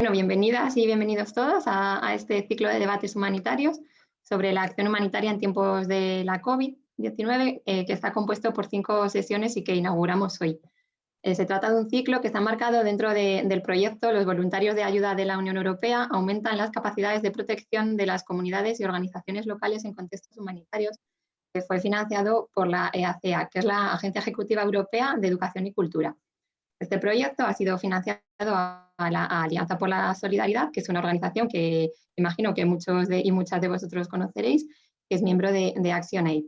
Bueno, bienvenidas y bienvenidos todos a este ciclo de debates humanitarios sobre la acción humanitaria en tiempos de la COVID-19, que está compuesto por 5 sesiones y que inauguramos hoy. Se trata de un ciclo que está marcado dentro del proyecto Los voluntarios de ayuda de la Unión Europea aumentan las capacidades de protección de las comunidades y organizaciones locales en contextos humanitarios, que fue financiado por la EACEA, que es la Agencia Ejecutiva Europea de Educación y Cultura. Este proyecto ha sido financiado a la Alianza por la Solidaridad, que es una organización que imagino que muchos y muchas de vosotros conoceréis, que es miembro de ActionAid.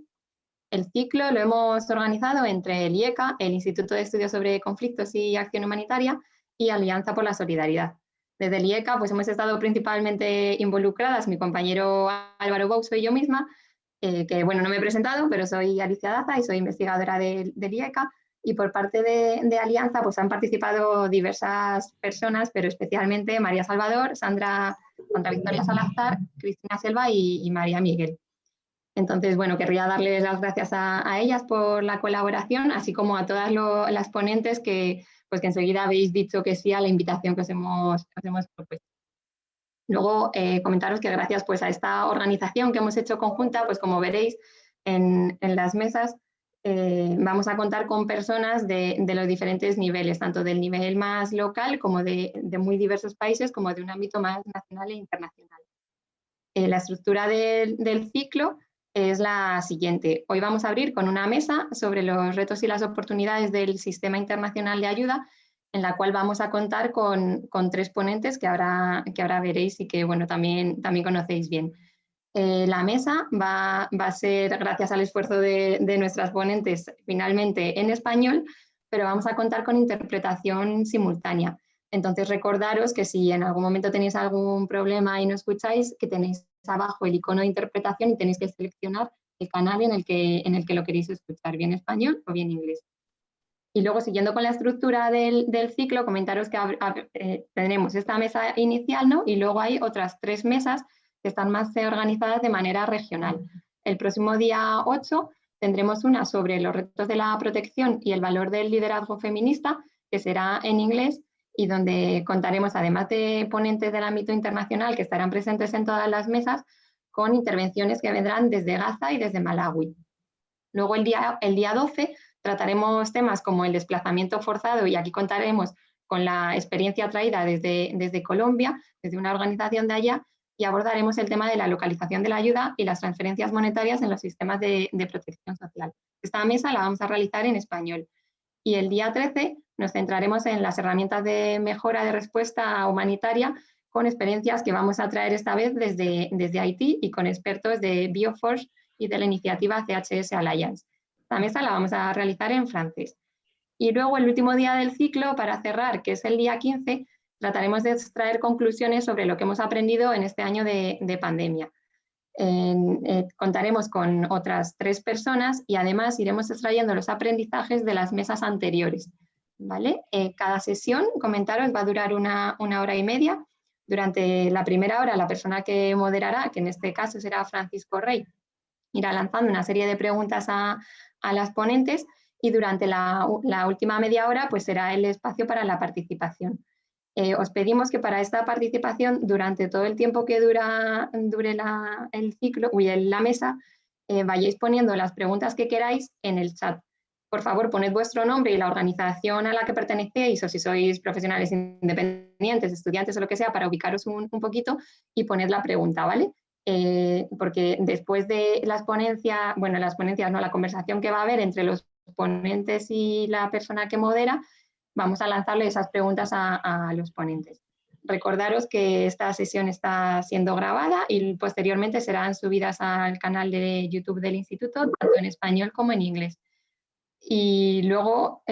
El ciclo lo hemos organizado entre el IECA, el Instituto de Estudios sobre Conflictos y Acción Humanitaria, y Alianza por la Solidaridad. Desde el IECA pues hemos estado principalmente involucradas mi compañero Álvaro Bouso y yo misma, que bueno, no me he presentado, pero soy Alicia Daza y soy investigadora del IECA. Y por parte de Alianza pues han participado diversas personas, pero especialmente María Salvador, Sandra Victoria Salazar, Cristina Selva y María Miguel. Entonces, bueno, querría darles las gracias a ellas por la colaboración, así como a todas las ponentes que enseguida habéis dicho que sí a la invitación que os hemos propuesto. Luego, comentaros que gracias pues, a esta organización que hemos hecho conjunta, pues como veréis en las mesas, vamos a contar con personas de los diferentes niveles, tanto del nivel más local como de muy diversos países, como de un ámbito más nacional e internacional. La estructura del ciclo es la siguiente. Hoy vamos a abrir con una mesa sobre los retos y las oportunidades del sistema internacional de ayuda, en la cual vamos a contar con 3 ponentes que ahora veréis y que bueno, también conocéis bien. La mesa va a ser, gracias al esfuerzo de nuestras ponentes, finalmente en español, pero vamos a contar con interpretación simultánea. Entonces, recordaros que si en algún momento tenéis algún problema y no escucháis, que tenéis abajo el icono de interpretación y tenéis que seleccionar el canal en el que lo queréis escuchar, bien español o bien inglés. Y luego, siguiendo con la estructura del ciclo, comentaros que tendremos esta mesa inicial, ¿no? Y luego hay otras 3 mesas que están más organizadas de manera regional. El próximo día 8 tendremos una sobre los retos de la protección y el valor del liderazgo feminista, que será en inglés, y donde contaremos, además de ponentes del ámbito internacional que estarán presentes en todas las mesas, con intervenciones que vendrán desde Gaza y desde Malawi. Luego el día 12 trataremos temas como el desplazamiento forzado, y aquí contaremos con la experiencia traída desde Colombia, desde una organización de allá, y abordaremos el tema de la localización de la ayuda y las transferencias monetarias en los sistemas de protección social. Esta mesa la vamos a realizar en español. Y el día 13 nos centraremos en las herramientas de mejora de respuesta humanitaria, con experiencias que vamos a traer esta vez desde Haití y con expertos de Bioforce y de la iniciativa CHS Alliance. La mesa la vamos a realizar en francés. Y luego el último día del ciclo, para cerrar, que es el día 15, trataremos de extraer conclusiones sobre lo que hemos aprendido en este año de pandemia. Contaremos con otras 3 personas y además iremos extrayendo los aprendizajes de las mesas anteriores, ¿vale? Cada sesión, comentaros, va a durar una hora y media. Durante la primera hora, la persona que moderará, que en este caso será Francisco Rey, irá lanzando una serie de preguntas a las ponentes, y durante la última media hora pues será el espacio para la participación. Os pedimos que para esta participación, durante todo el tiempo que dure el ciclo, la mesa, vayáis poniendo las preguntas que queráis en el chat. Por favor, poned vuestro nombre y la organización a la que pertenecéis, o si sois profesionales independientes, estudiantes o lo que sea, para ubicaros un poquito y poned la pregunta, ¿vale? Porque después de las ponencias, la conversación que va a haber entre los ponentes y la persona que modera, vamos a lanzarle esas preguntas a los ponentes. Recordaros que esta sesión está siendo grabada y posteriormente serán subidas al canal de YouTube del Instituto, tanto en español como en inglés. Y luego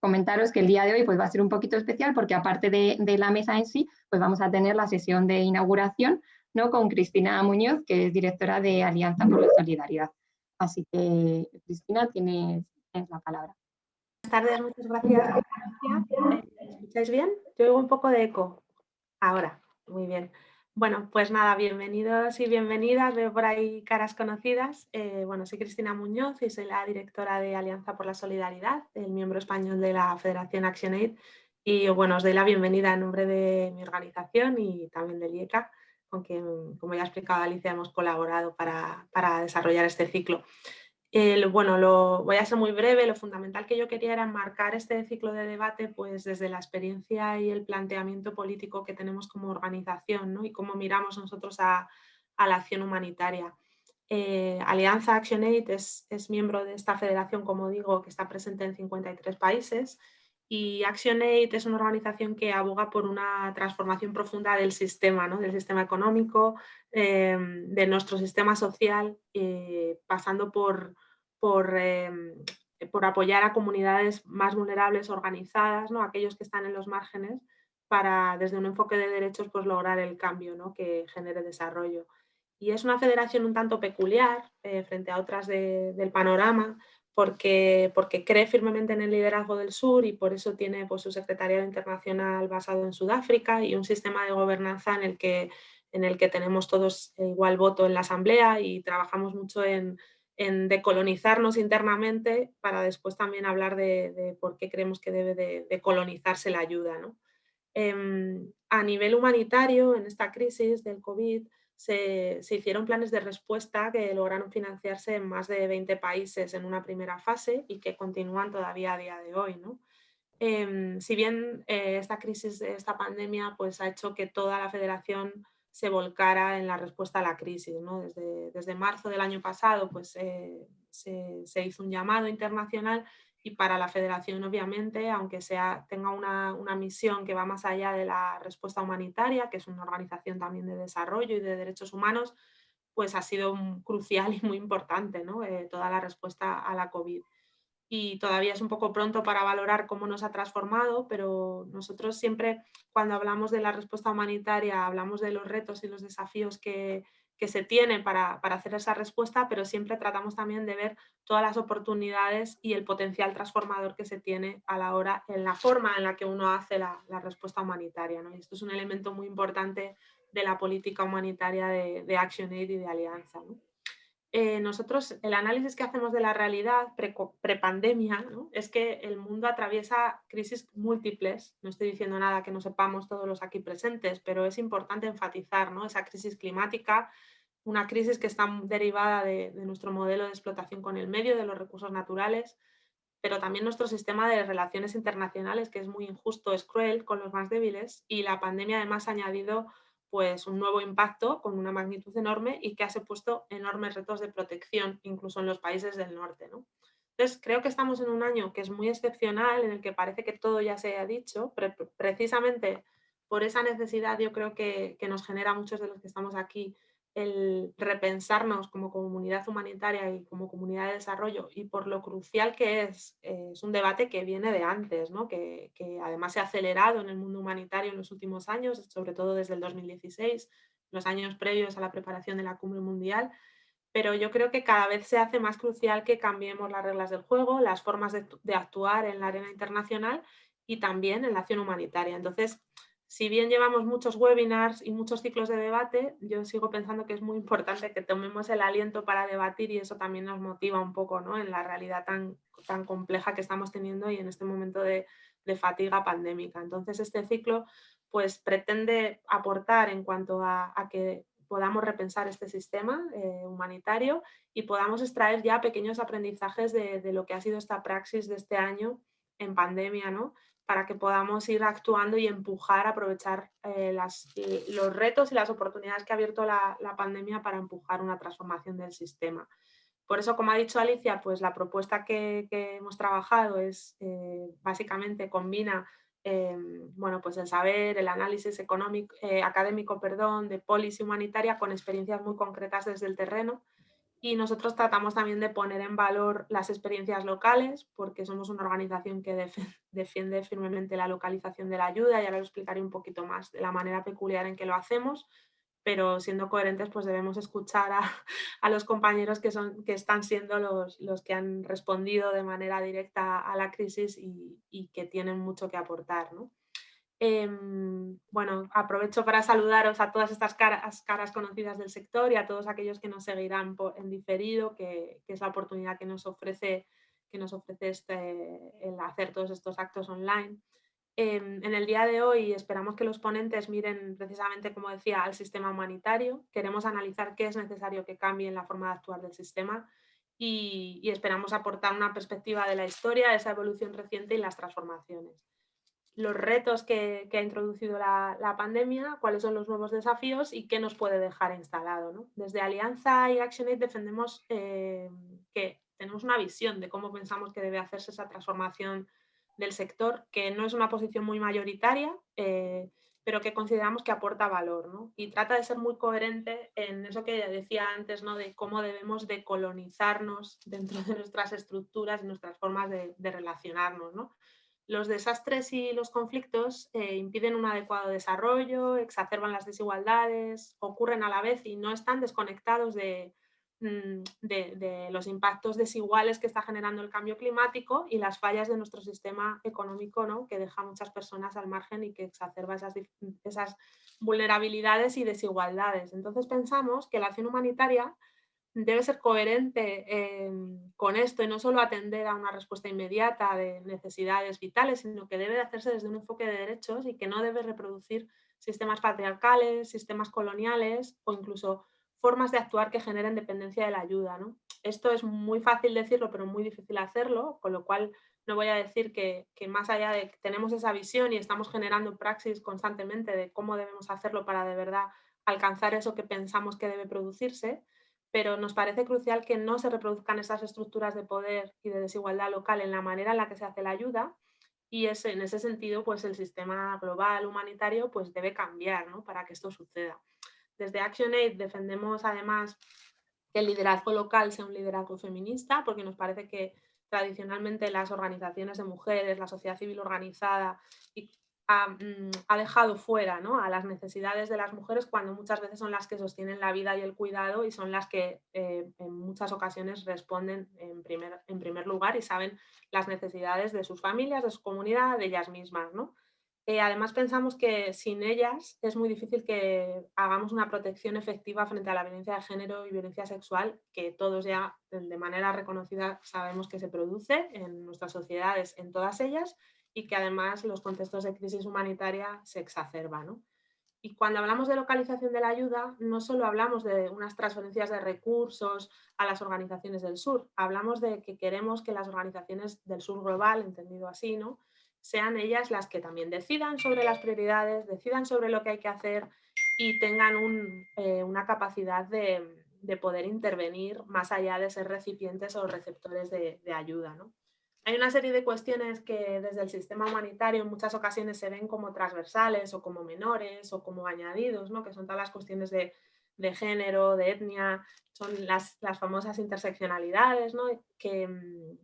comentaros que el día de hoy pues, va a ser un poquito especial, porque aparte de la mesa en sí, pues vamos a tener la sesión de inauguración, ¿no? Con Cristina Muñoz, que es directora de Alianza por la Solidaridad. Así que, Cristina, tienes la palabra. Buenas tardes, muchas gracias. ¿Me escucháis bien? Yo oigo un poco de eco. Ahora, muy bien. Bueno, pues nada, bienvenidos y bienvenidas. Veo por ahí caras conocidas. Soy Cristina Muñoz y soy la directora de Alianza por la Solidaridad, el miembro español de la Federación ActionAid. Y bueno, os doy la bienvenida en nombre de mi organización y también del IECA, con quien, como ya ha explicado Alicia, hemos colaborado para desarrollar este ciclo. Bueno, voy a ser muy breve. Lo fundamental que yo quería era enmarcar este ciclo de debate pues, desde la experiencia y el planteamiento político que tenemos como organización, ¿no? Y cómo miramos nosotros a la acción humanitaria. Alianza ActionAid es miembro de esta federación, como digo, que está presente en 53 países. Y ActionAid es una organización que aboga por una transformación profunda del sistema, ¿no? Del sistema económico, de nuestro sistema social, pasando por apoyar a comunidades más vulnerables organizadas, ¿no? Aquellos que están en los márgenes, para desde un enfoque de derechos pues, lograr el cambio, ¿no? Que genere desarrollo. Y es una federación un tanto peculiar frente a otras del panorama, porque cree firmemente en el liderazgo del sur y por eso tiene pues, su secretariado internacional basado en Sudáfrica y un sistema de gobernanza en el que tenemos todos igual voto en la asamblea y trabajamos mucho en decolonizarnos internamente para después también hablar de por qué creemos que debe de colonizarse la ayuda, ¿no? A nivel humanitario, en esta crisis del COVID, se hicieron planes de respuesta que lograron financiarse en más de 20 países en una primera fase y que continúan todavía a día de hoy, ¿no? Si bien esta crisis, esta pandemia, pues ha hecho que toda la federación se volcara en la respuesta a la crisis, ¿no? Desde marzo del año pasado pues, se hizo un llamado internacional y para la federación, obviamente, aunque tenga una misión que va más allá de la respuesta humanitaria, que es una organización también de desarrollo y de derechos humanos, pues ha sido crucial y muy importante, ¿no? Toda la respuesta a la COVID. Y todavía es un poco pronto para valorar cómo nos ha transformado, pero nosotros siempre cuando hablamos de la respuesta humanitaria hablamos de los retos y los desafíos que se tienen para hacer esa respuesta, pero siempre tratamos también de ver todas las oportunidades y el potencial transformador que se tiene a la hora, en la forma en la que uno hace la respuesta humanitaria, ¿no? Y esto es un elemento muy importante de la política humanitaria de ActionAid y de Alianza, ¿no? Nosotros el análisis que hacemos de la realidad prepandemia, ¿no? Es que el mundo atraviesa crisis múltiples. No estoy diciendo nada que no sepamos todos los aquí presentes, pero es importante enfatizar, ¿no? Esa crisis climática, una crisis que está derivada de nuestro modelo de explotación con el medio, de los recursos naturales, pero también nuestro sistema de relaciones internacionales, que es muy injusto, es cruel con los más débiles, y la pandemia además ha añadido pues, un nuevo impacto con una magnitud enorme y que ha supuesto enormes retos de protección, incluso en los países del norte, ¿no? Entonces, creo que estamos en un año que es muy excepcional, en el que parece que todo ya se ha dicho, precisamente por esa necesidad yo creo que nos genera a muchos de los que estamos aquí el repensarnos como comunidad humanitaria y como comunidad de desarrollo y por lo crucial que es un debate que viene de antes, ¿no? Que además se ha acelerado en el mundo humanitario en los últimos años, sobre todo desde el 2016, los años previos a la preparación de la cumbre mundial, pero yo creo que cada vez se hace más crucial que cambiemos las reglas del juego, las formas de actuar en la arena internacional y también en la acción humanitaria. Entonces, si bien llevamos muchos webinars y muchos ciclos de debate, yo sigo pensando que es muy importante que tomemos el aliento para debatir y eso también nos motiva un poco, ¿no? En la realidad tan compleja que estamos teniendo y en este momento de fatiga pandémica. Entonces, este ciclo pues, pretende aportar en cuanto a que podamos repensar este sistema humanitario y podamos extraer ya pequeños aprendizajes de lo que ha sido esta praxis de este año en pandemia, ¿no? Para que podamos ir actuando y empujar, aprovechar los retos y las oportunidades que ha abierto la pandemia para empujar una transformación del sistema. Por eso, como ha dicho Alicia, pues la propuesta que hemos trabajado es básicamente combina bueno, pues el saber, el análisis económico, académico, perdón, de policy humanitaria con experiencias muy concretas desde el terreno. Y nosotros tratamos también de poner en valor las experiencias locales, porque somos una organización que defiende firmemente la localización de la ayuda, y ahora lo explicaré un poquito más de la manera peculiar en que lo hacemos, pero siendo coherentes, pues debemos escuchar a los compañeros que están siendo los que han respondido de manera directa a la crisis y que tienen mucho que aportar, ¿no? Bueno, aprovecho para saludaros a todas estas caras conocidas del sector y a todos aquellos que nos seguirán en diferido, que es la oportunidad que nos ofrece el hacer todos estos actos online. En el día de hoy esperamos que los ponentes miren precisamente, como decía, al sistema humanitario. Queremos analizar qué es necesario que cambie en la forma de actuar del sistema y esperamos aportar una perspectiva de la historia, esa evolución reciente y las transformaciones. Los retos que ha introducido la pandemia, cuáles son los nuevos desafíos y qué nos puede dejar instalado, ¿no? Desde Alianza y ActionAid defendemos que tenemos una visión de cómo pensamos que debe hacerse esa transformación del sector, que no es una posición muy mayoritaria, pero que consideramos que aporta valor, ¿no? Y trata de ser muy coherente en eso que decía antes, ¿no? De cómo debemos decolonizarnos dentro de nuestras estructuras y nuestras formas de relacionarnos, ¿no? Los desastres y los conflictos impiden un adecuado desarrollo, exacerban las desigualdades, ocurren a la vez y no están desconectados de los impactos desiguales que está generando el cambio climático y las fallas de nuestro sistema económico, ¿no? Que deja a muchas personas al margen y que exacerba esas vulnerabilidades y desigualdades. Entonces pensamos que la acción humanitaria debe ser coherente con esto y no solo atender a una respuesta inmediata de necesidades vitales, sino que debe de hacerse desde un enfoque de derechos y que no debe reproducir sistemas patriarcales, sistemas coloniales o incluso formas de actuar que generen dependencia de la ayuda, ¿no? Esto es muy fácil decirlo, pero muy difícil hacerlo, con lo cual no voy a decir que más allá de que tenemos esa visión y estamos generando praxis constantemente de cómo debemos hacerlo para de verdad alcanzar eso que pensamos que debe producirse, pero nos parece crucial que no se reproduzcan esas estructuras de poder y de desigualdad local en la manera en la que se hace la ayuda y en ese sentido pues el sistema global humanitario pues debe cambiar, ¿no? Para que esto suceda. Desde ActionAid defendemos además que el liderazgo local sea un liderazgo feminista, porque nos parece que tradicionalmente las organizaciones de mujeres, la sociedad civil organizada, ha dejado fuera, ¿no? A las necesidades de las mujeres cuando muchas veces son las que sostienen la vida y el cuidado y son las que en muchas ocasiones responden en primer lugar y saben las necesidades de sus familias, de su comunidad, de ellas mismas, ¿no? Además pensamos que sin ellas es muy difícil que hagamos una protección efectiva frente a la violencia de género y violencia sexual, que todos ya de manera reconocida sabemos que se produce en nuestras sociedades, en todas ellas, y que además los contextos de crisis humanitaria se exacerban, ¿no? Y cuando hablamos de localización de la ayuda, no solo hablamos de unas transferencias de recursos a las organizaciones del sur, hablamos de que queremos que las organizaciones del sur global, entendido así, ¿no? Sean ellas las que también decidan sobre las prioridades, decidan sobre lo que hay que hacer y tengan una capacidad de poder intervenir más allá de ser recipientes o receptores de ayuda, ¿no? Hay una serie de cuestiones que desde el sistema humanitario en muchas ocasiones se ven como transversales o como menores o como añadidos, ¿no? Que son todas las cuestiones de género, de etnia, son las famosas interseccionalidades, ¿no? Que,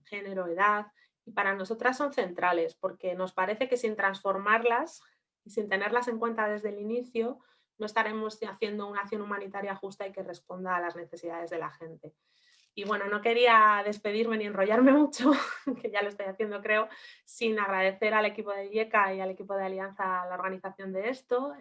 género, edad, y para nosotras son centrales porque nos parece que sin transformarlas y sin tenerlas en cuenta desde el inicio, no estaremos haciendo una acción humanitaria justa y que responda a las necesidades de la gente. Y bueno, no quería despedirme ni enrollarme mucho, que ya lo estoy haciendo creo, sin agradecer al equipo de IECA y al equipo de Alianza la organización de esto.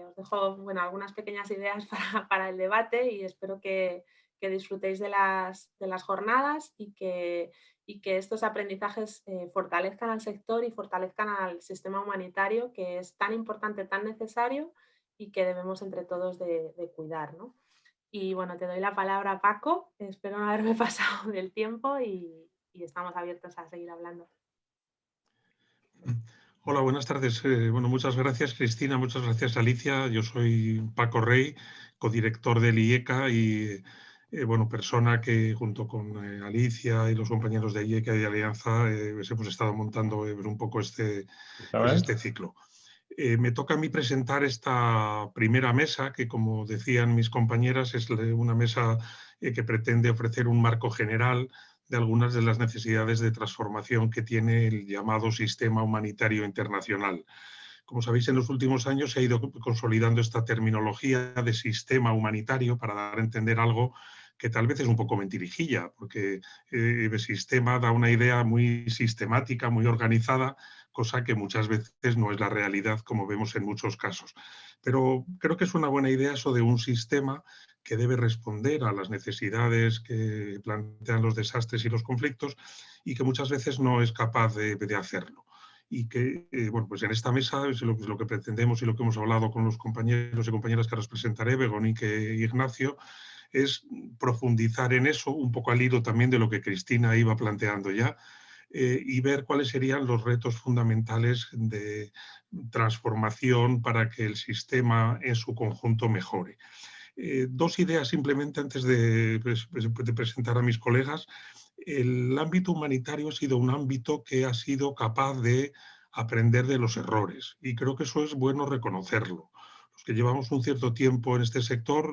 Os dejo bueno, algunas pequeñas ideas para el debate y espero que disfrutéis de las jornadas y que estos aprendizajes fortalezcan al sector y fortalezcan al sistema humanitario, que es tan importante, tan necesario y que debemos entre todos de cuidar, ¿no? Y bueno, te doy la palabra, Paco. Espero no haberme pasado del tiempo y estamos abiertos a seguir hablando. Hola, buenas tardes. Bueno, muchas gracias, Cristina. Muchas gracias, Alicia. Yo soy Paco Rey, codirector del IECA y bueno, persona que junto con Alicia y los compañeros de IECA y de Alianza hemos estado montando un poco este ciclo. Me toca a mí presentar esta primera mesa, que como decían mis compañeras, es una mesa que pretende ofrecer un marco general de algunas de las necesidades de transformación que tiene el llamado sistema humanitario internacional. Como sabéis, en los últimos años se ha ido consolidando esta terminología de sistema humanitario para dar a entender algo que tal vez es un poco mentirijilla, porque el sistema da una idea muy sistemática, muy organizada, cosa que muchas veces no es la realidad, como vemos en muchos casos. Pero creo que es una buena idea eso de un sistema que debe responder a las necesidades que plantean los desastres y los conflictos y que muchas veces no es capaz de hacerlo. y que, bueno, pues en esta mesa es lo que pretendemos y lo que hemos hablado con los compañeros y compañeras que ahora os presentaré, Begonique e Ignacio, es profundizar en eso, un poco al hilo también de lo que Cristina iba planteando ya, y ver cuáles serían los retos fundamentales de transformación para que el sistema en su conjunto mejore. Dos ideas simplemente antes de presentar a mis colegas. El ámbito humanitario ha sido un ámbito que ha sido capaz de aprender de los errores y creo que eso es bueno reconocerlo. Los que llevamos un cierto tiempo en este sector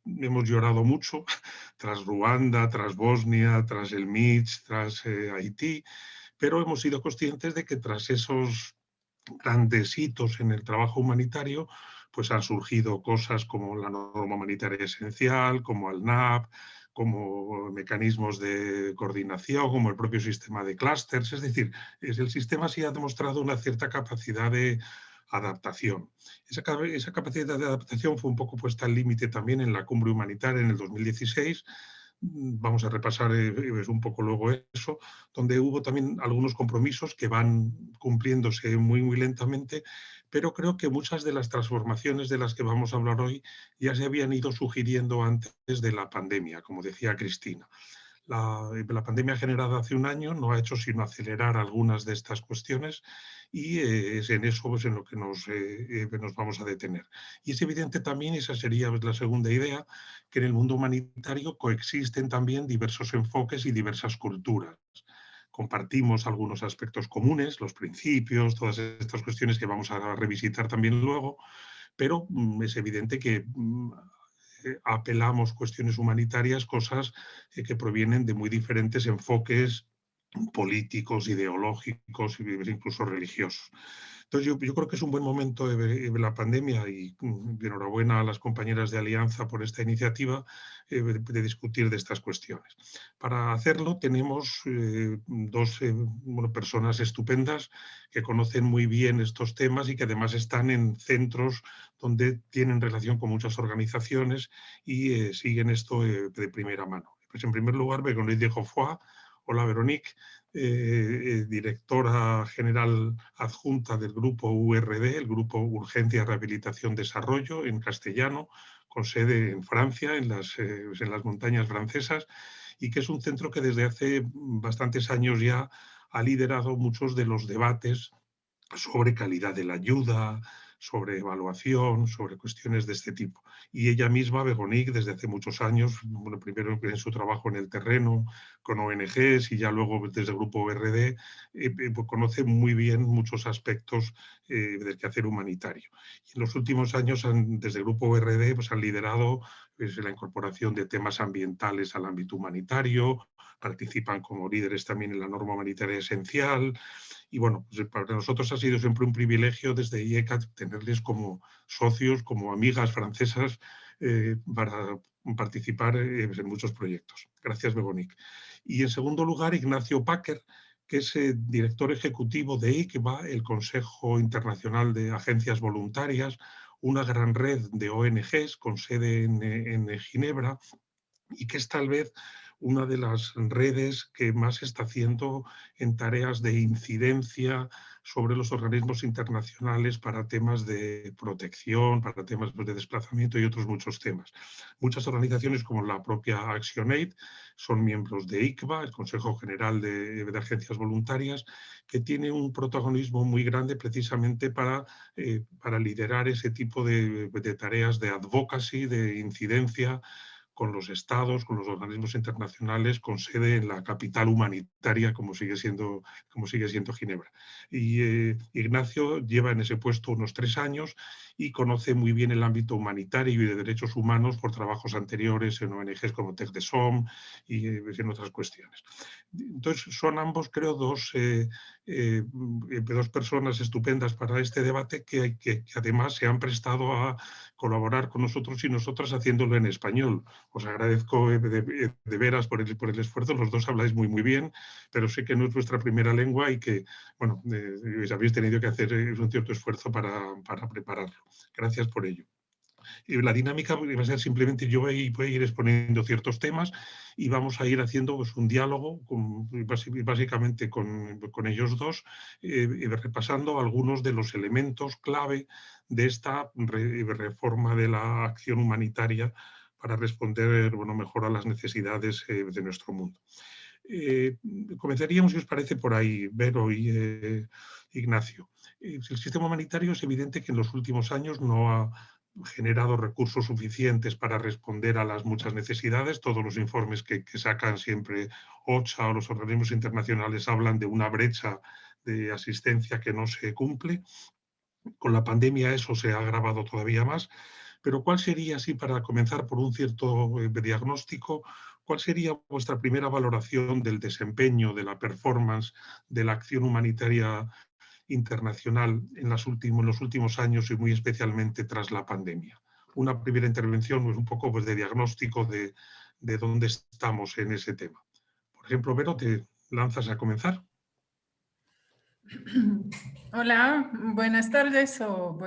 hemos llorado mucho tras Ruanda, tras Bosnia, tras el Mitch, tras Haití, pero hemos sido conscientes de que tras esos grandes hitos en el trabajo humanitario, pues han surgido cosas como la norma humanitaria esencial, como el NAP, como mecanismos de coordinación, como el propio sistema de clústeres. Es decir, el sistema sí ha demostrado una cierta capacidad de adaptación. Esa capacidad de adaptación fue un poco puesta al límite también en la cumbre humanitaria en el 2016. Vamos a repasar un poco luego eso, donde hubo también algunos compromisos que van cumpliéndose muy, muy lentamente, pero creo que muchas de las transformaciones de las que vamos a hablar hoy ya se habían ido sugiriendo antes de la pandemia, como decía Cristina. La pandemia generada hace un año no ha hecho sino acelerar algunas de estas cuestiones y es en eso pues, en lo que nos vamos a detener. Y es evidente también, esa sería la segunda idea, que en el mundo humanitario coexisten también diversos enfoques y diversas culturas. Compartimos algunos aspectos comunes, los principios, todas estas cuestiones que vamos a revisitar también luego, pero es evidente que apelamos cuestiones humanitarias, cosas que provienen de muy diferentes enfoques políticos, ideológicos e incluso religiosos. Entonces yo creo que es un buen momento de la pandemia y enhorabuena a las compañeras de Alianza por esta iniciativa de discutir de estas cuestiones. Para hacerlo tenemos dos personas estupendas que conocen muy bien estos temas y que además están en centros donde tienen relación con muchas organizaciones y siguen esto de primera mano. Pues en primer lugar, Véronique de Geoffroy. Hola, Véronique. Directora general adjunta del grupo URD, el Grupo Urgencia, Rehabilitación, Desarrollo, en castellano, con sede en Francia, en las montañas francesas, y que es un centro que desde hace bastantes años ya ha liderado muchos de los debates sobre calidad de la ayuda, sobre evaluación, sobre cuestiones de este tipo. Y ella misma, Véronique, desde hace muchos años, bueno, primero en su trabajo en el terreno, con ONGs y ya luego desde el grupo RD, pues conoce muy bien muchos aspectos del quehacer humanitario. Y en los últimos años, desde el grupo RD, pues han liderado pues, la incorporación de temas ambientales al ámbito humanitario, participan como líderes también en la norma humanitaria esencial, y bueno, pues para nosotros ha sido siempre un privilegio desde IECA tenerles como socios, como amigas francesas para participar en muchos proyectos. Gracias, Véronique. Y en segundo lugar, Ignacio Packer, que es director ejecutivo de ICVA, el Consejo Internacional de Agencias Voluntarias, una gran red de ONGs con sede en Ginebra, y que es tal vez una de las redes que más está haciendo en tareas de incidencia sobre los organismos internacionales para temas de protección, para temas de desplazamiento y otros muchos temas. Muchas organizaciones como la propia ActionAid son miembros de ICVA, el Consejo General de Agencias Voluntarias, que tiene un protagonismo muy grande precisamente para liderar ese tipo de tareas de advocacy, de incidencia, con los estados, con los organismos internacionales, con sede en la capital humanitaria, como sigue siendo Ginebra. Y Ignacio lleva en ese puesto unos 3 años y conoce muy bien el ámbito humanitario y de derechos humanos por trabajos anteriores en ONGs como Tec de Somme y en otras cuestiones. Entonces, son ambos, creo, dos personas estupendas para este debate que además se han prestado a colaborar con nosotros y nosotras haciéndolo en español. Os agradezco de veras por el esfuerzo. Los dos habláis muy, muy bien, pero sé que no es vuestra primera lengua y que, bueno, habéis tenido que hacer un cierto esfuerzo para prepararlo. Gracias por ello. La dinámica va a ser simplemente yo voy a ir exponiendo ciertos temas y vamos a ir haciendo pues, un diálogo básicamente con ellos dos, repasando algunos de los elementos clave de esta reforma de la acción humanitaria para responder mejor a las necesidades de nuestro mundo. Comenzaríamos, si os parece, por ahí, Vero y Ignacio. El sistema humanitario es evidente que en los últimos años no ha generado recursos suficientes para responder a las muchas necesidades. Todos los informes que sacan siempre OCHA o los organismos internacionales hablan de una brecha de asistencia que no se cumple. Con la pandemia eso se ha agravado todavía más. Pero ¿cuál sería, así para comenzar por un cierto diagnóstico, cuál sería vuestra primera valoración del desempeño, de la performance, de la acción humanitaria internacional en los últimos años y muy especialmente tras la pandemia? Una primera intervención pues, un poco pues, de diagnóstico de dónde estamos en ese tema. Por ejemplo, Vero, ¿te lanzas a comenzar? Hola, buenas tardes o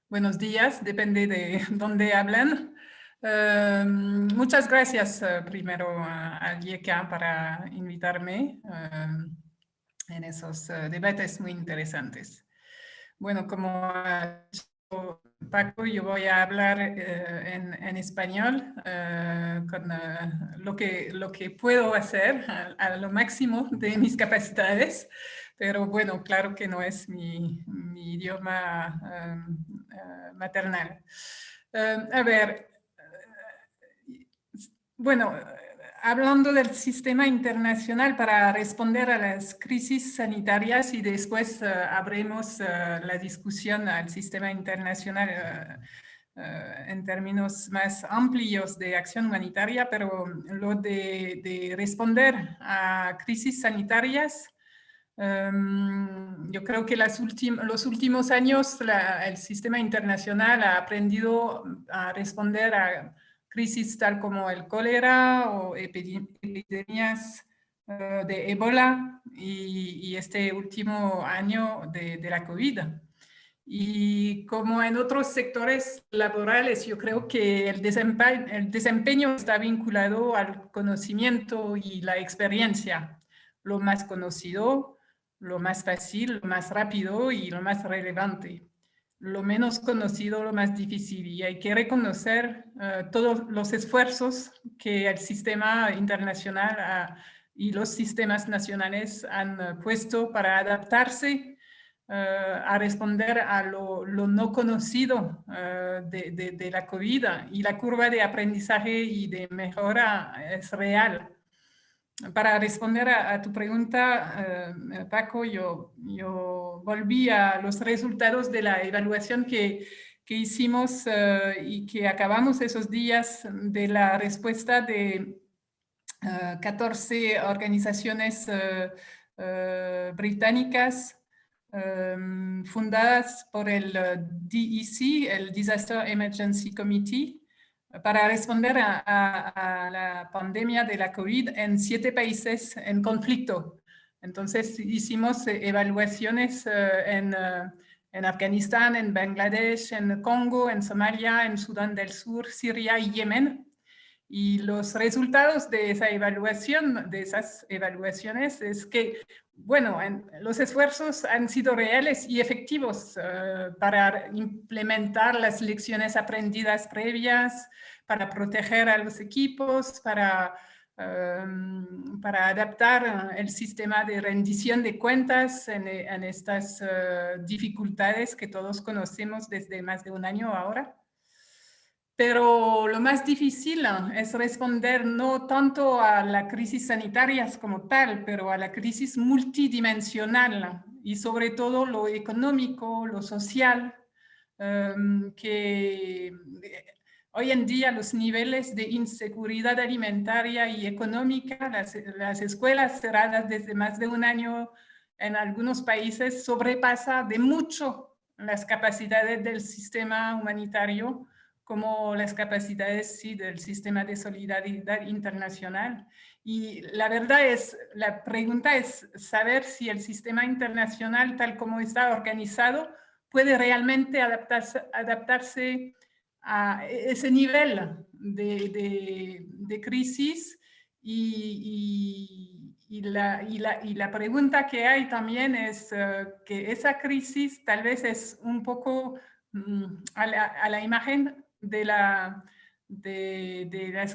buenos días, depende de dónde hablan. Muchas gracias primero a IECA para invitarme en esos debates muy interesantes. Bueno, como ha dicho Paco, yo voy a hablar en español con lo que puedo hacer a lo máximo de mis capacidades, pero bueno, claro que no es mi idioma maternal. A ver, bueno, hablando del sistema internacional para responder a las crisis sanitarias y después abrimos la discusión al sistema internacional en términos más amplios de acción humanitaria, pero lo de responder a crisis sanitarias, yo creo que los últimos años el sistema internacional ha aprendido a responder a crisis tal como el cólera o epidemias de ébola y este último año de la COVID. Y como en otros sectores laborales, yo creo que el desempeño está vinculado al conocimiento y la experiencia. Lo más conocido, lo más fácil, lo más rápido y lo más relevante. Lo menos conocido, lo más difícil. Y hay que reconocer todos los esfuerzos que el sistema internacional y los sistemas nacionales han puesto para adaptarse a responder a lo no conocido de la COVID, y la curva de aprendizaje y de mejora es real. Para responder a tu pregunta, Paco, yo volví a los resultados de la evaluación que hicimos y que acabamos esos días de la respuesta de 14 organizaciones británicas fundadas por el DEC, el Disaster Emergency Committee, para responder a la pandemia de la COVID en 7 países en conflicto. Entonces hicimos evaluaciones en Afganistán, en Bangladesh, en Congo, en Somalia, en Sudán del Sur, Siria y Yemen. Y los resultados de esas evaluaciones es que, bueno, los esfuerzos han sido reales y efectivos para implementar las lecciones aprendidas previas, para proteger a los equipos, para adaptar el sistema de rendición de cuentas en estas dificultades que todos conocemos desde más de un año ahora. Pero lo más difícil es responder no tanto a la crisis sanitaria como tal, pero a la crisis multidimensional y sobre todo lo económico, lo social, que hoy en día los niveles de inseguridad alimentaria y económica, las escuelas cerradas desde más de un año en algunos países sobrepasa de mucho las capacidades del sistema humanitario, como las capacidades del sistema de solidaridad internacional. Y la verdad es, la pregunta es saber si el sistema internacional, tal como está organizado, puede realmente adaptarse a ese nivel de crisis. Y la pregunta que hay también es que esa crisis tal vez es un poco a la imagen de las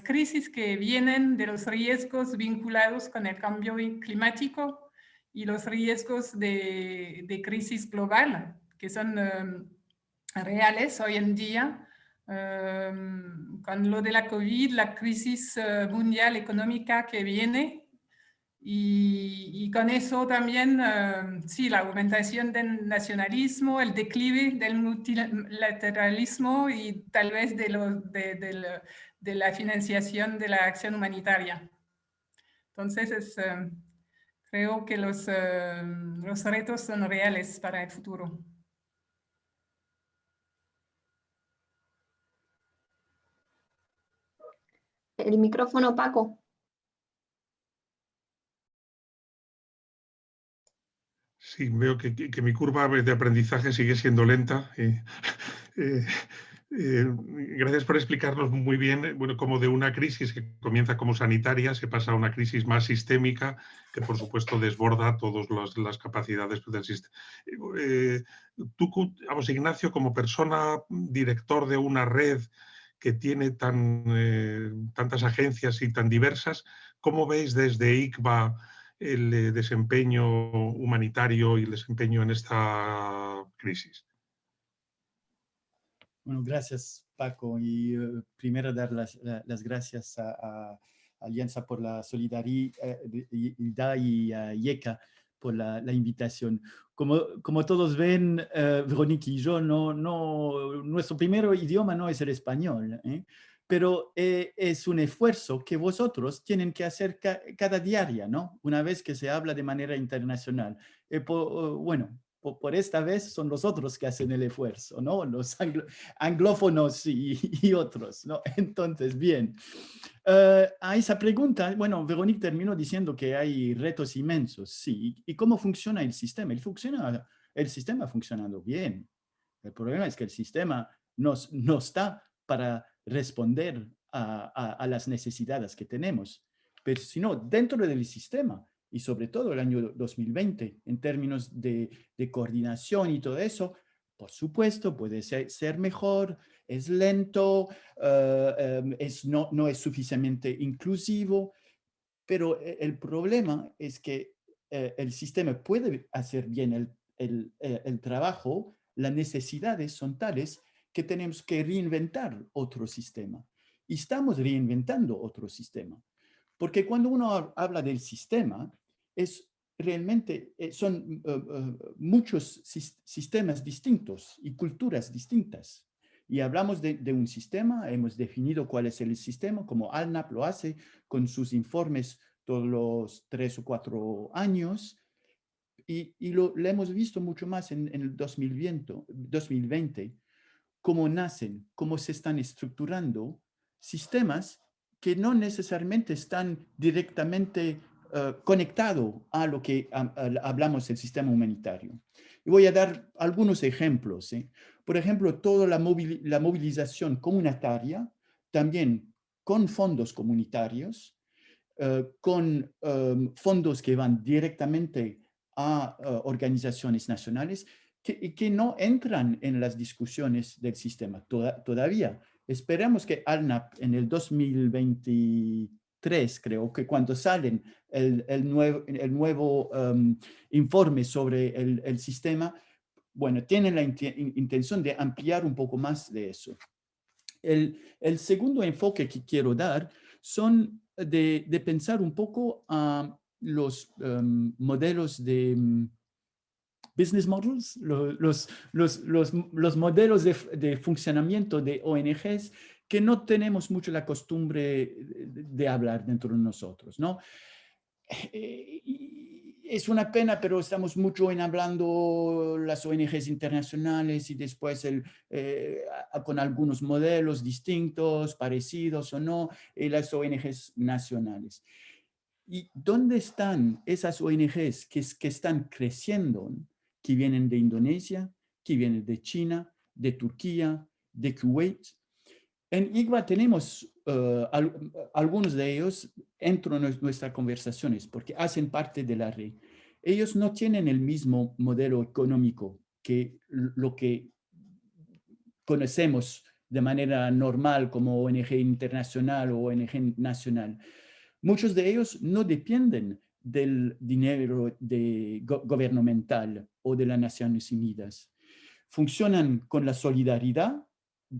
crisis que vienen de los riesgos vinculados con el cambio climático y los riesgos de crisis global, que son reales hoy en día. Con lo de la COVID, la crisis mundial económica que viene, y con eso también, sí, la aumentación del nacionalismo, el declive del multilateralismo y tal vez de la financiación de la acción humanitaria. Entonces, creo que los retos son reales para el futuro. El micrófono, Paco. Sí, veo que mi curva de aprendizaje sigue siendo lenta. Gracias por explicarnos muy bien, bueno, cómo de una crisis que comienza como sanitaria se pasa a una crisis más sistémica que, por supuesto, desborda todas las capacidades del sistema. Tú, vamos, Ignacio, como persona, director de una red que tiene tantas agencias y tan diversas, ¿cómo veis desde ICVA el desempeño humanitario y el desempeño en esta crisis? Bueno, gracias, Paco. Y primero dar las gracias a Alianza por la Solidaridad y a IECA por la invitación. Como todos ven, Veronique y yo, nuestro primer idioma no es el español, pero es un esfuerzo que vosotros tienen que hacer cada diaria, ¿no? Una vez que se habla de manera internacional. Bueno, por esta vez son los otros que hacen el esfuerzo, ¿no? Los anglófonos y otros, ¿no? Entonces, bien. A esa pregunta, bueno, Veronique terminó diciendo que hay retos inmensos, sí. ¿Y cómo funciona el sistema? El sistema ha funcionado bien. El problema es que el sistema no está para responder a las necesidades que tenemos. Pero si no, dentro del sistema, y sobre todo el año 2020, en términos de coordinación y todo eso, por supuesto, puede ser mejor, es lento, no es suficientemente inclusivo, pero el problema es que el sistema puede hacer bien el trabajo, las necesidades son tales que tenemos que reinventar otro sistema. Y estamos reinventando otro sistema. Porque cuando uno habla del sistema, son muchos sistemas distintos y culturas distintas. Y hablamos de un sistema, hemos definido cuál es el sistema, como ALNAP lo hace con sus informes todos los 3 o 4 años, y lo hemos visto mucho más en el 2020, cómo nacen, cómo se están estructurando sistemas que no necesariamente están directamente conectados a lo que hablamos del sistema humanitario. Y voy a dar algunos ejemplos. Por ejemplo, toda la movilización comunitaria, también con fondos comunitarios, con fondos que van directamente a organizaciones nacionales, que no entran en las discusiones del sistema todavía. Esperamos que ALNAP en el 2023, creo que cuando salen el nuevo informe sobre el sistema, bueno, tienen la intención de ampliar un poco más de eso. El segundo enfoque que quiero dar son de pensar un poco a los modelos de business models, los modelos de funcionamiento de ONGs que no tenemos mucho la costumbre de hablar dentro de nosotros, ¿no? Es una pena, pero estamos mucho hablando las ONGs internacionales y después con algunos modelos distintos, parecidos o no, las ONGs nacionales. ¿Y dónde están esas ONGs que están creciendo, que vienen de Indonesia, que vienen de China, de Turquía, de Kuwait. En IGVA tenemos algunos de ellos dentro de nuestras conversaciones porque hacen parte de la red. Ellos no tienen el mismo modelo económico que lo que conocemos de manera normal como ONG internacional o ONG nacional. Muchos de ellos no dependen del dinero gubernamental o de las Naciones Unidas. Funcionan con la solidaridad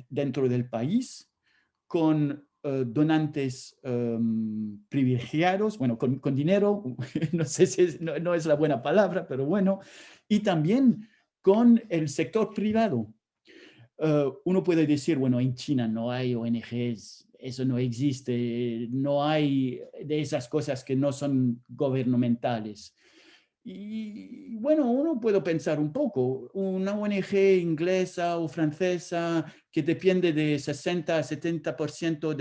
dentro del país, con donantes privilegiados, bueno, con dinero, no sé si no es la buena palabra, pero bueno, y también con el sector privado. Uno puede decir, bueno, en China no hay ONGs, eso no existe, no hay de esas cosas que no son gubernamentales. Y bueno, uno puede pensar un poco, una ONG inglesa o francesa que depende de 60 a 70%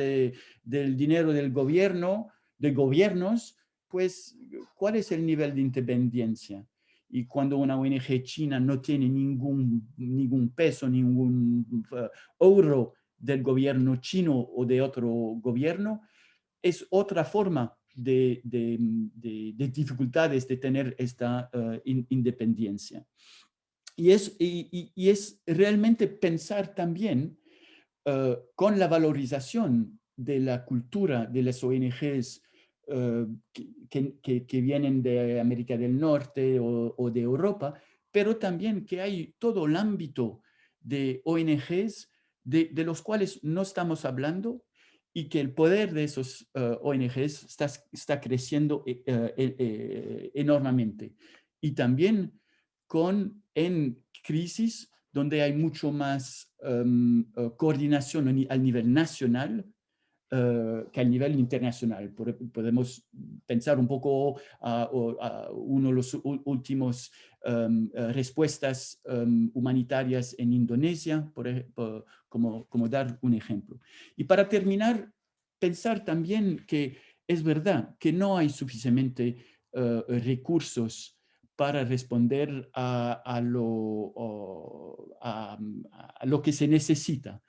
del dinero del gobierno, de gobiernos, pues, ¿cuál es el nivel de independencia? Y cuando una ONG china no tiene ningún peso, ningún euro del gobierno chino o de otro gobierno, es otra forma de dificultades de tener esta independencia. Y es realmente pensar también con la valorización de la cultura de las ONGs que vienen de América del Norte o de Europa, pero también que hay todo el ámbito de ONGs de los cuales no estamos hablando y que el poder de esos ONGs está creciendo enormemente. Y también en crisis donde hay mucho más coordinación al nivel nacional que al nivel internacional. Podemos pensar un poco a uno de los últimos respuestas humanitarias en Indonesia, como dar un ejemplo. Y para terminar, pensar también que es verdad que no hay suficientemente recursos para responder a lo que se necesita.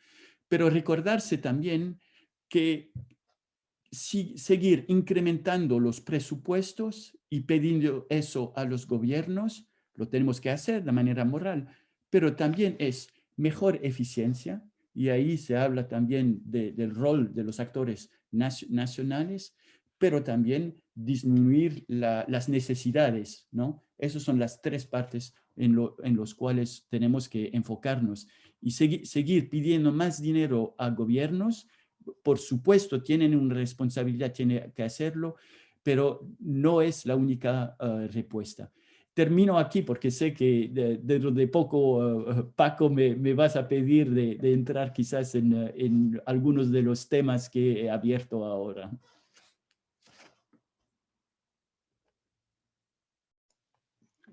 Pero recordarse también que seguir incrementando los presupuestos y pidiendo eso a los gobiernos, lo tenemos que hacer de manera moral, pero también es mejor eficiencia, y ahí se habla también del rol de los actores nacionales, pero también disminuir las necesidades, ¿no? Esas son las tres partes en los cuales tenemos que enfocarnos y seguir pidiendo más dinero a gobiernos. Por supuesto, tienen una responsabilidad, tienen que hacerlo, pero no es la única respuesta. Termino aquí porque sé que dentro de poco, Paco, me vas a pedir de entrar quizás en algunos de los temas que he abierto ahora.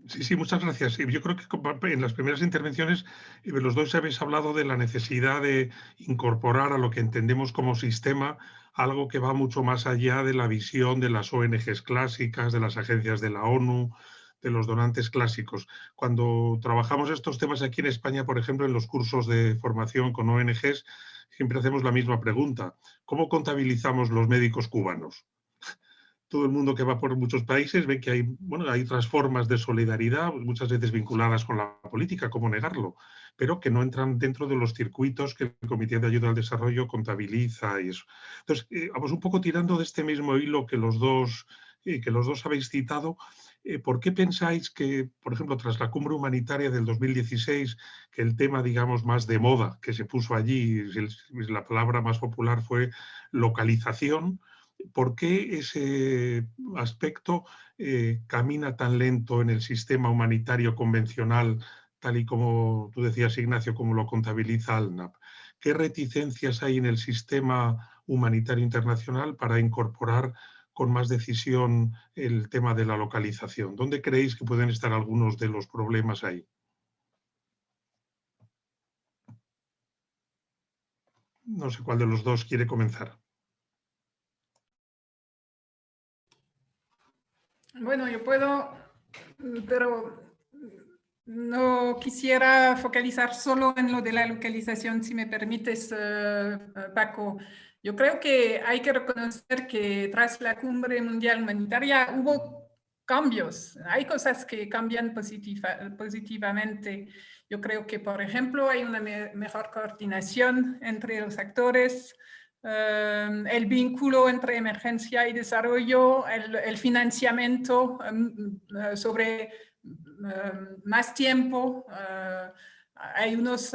Sí, muchas gracias. Yo creo que en las primeras intervenciones los dos habéis hablado de la necesidad de incorporar a lo que entendemos como sistema algo que va mucho más allá de la visión de las ONGs clásicas, de las agencias de la ONU, de los donantes clásicos. Cuando trabajamos estos temas aquí en España, por ejemplo, en los cursos de formación con ONGs, siempre hacemos la misma pregunta. ¿Cómo contabilizamos los médicos cubanos? Todo el mundo que va por muchos países ve que hay otras formas de solidaridad, muchas veces vinculadas con la política, ¿cómo negarlo? Pero que no entran dentro de los circuitos que el Comité de Ayuda al Desarrollo contabiliza y eso. Entonces, vamos un poco tirando de este mismo hilo que los dos habéis citado. ¿Por qué pensáis que, por ejemplo, tras la cumbre humanitaria del 2016, que el tema, digamos, más de moda que se puso allí, la palabra más popular fue localización? ¿Por qué ese aspecto camina tan lento en el sistema humanitario convencional, tal y como tú decías, Ignacio, como lo contabiliza ALNAP? ¿Qué reticencias hay en el sistema humanitario internacional para incorporar con más decisión el tema de la localización? ¿Dónde creéis que pueden estar algunos de los problemas ahí? No sé cuál de los dos quiere comenzar. Bueno, yo puedo, pero No quisiera focalizar solo en lo de la localización, si me permites, Paco. Yo creo que hay que reconocer que tras la Cumbre Mundial Humanitaria hubo cambios. Hay cosas que cambian positivamente. Yo creo que, por ejemplo, hay una mejor coordinación entre los actores, el vínculo entre emergencia y desarrollo, el financiamiento sobre más tiempo. Hay unos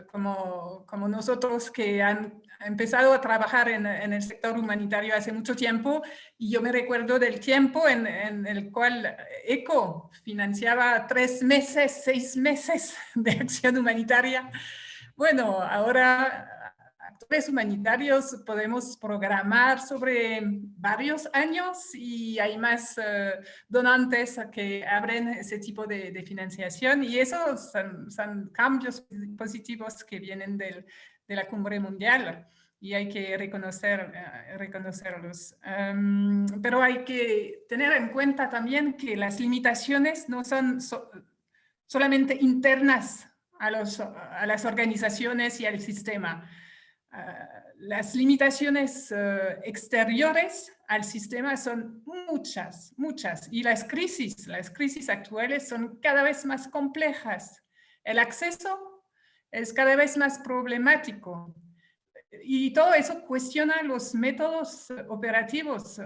como nosotros que han empezado a trabajar en el sector humanitario hace mucho tiempo, y yo me recuerdo del tiempo en el cual ECO financiaba 3 meses, 6 meses de acción humanitaria. Bueno, ahora actores humanitarios podemos programar sobre varios años y hay más donantes que abren ese tipo de financiación, y esos son cambios positivos que vienen de la Cumbre Mundial y hay que reconocerlos. Pero hay que tener en cuenta también que las limitaciones no son solamente internas a las organizaciones y al sistema. Las limitaciones exteriores al sistema son muchas, muchas, y las crisis actuales son cada vez más complejas. El acceso es cada vez más problemático y todo eso cuestiona los métodos operativos.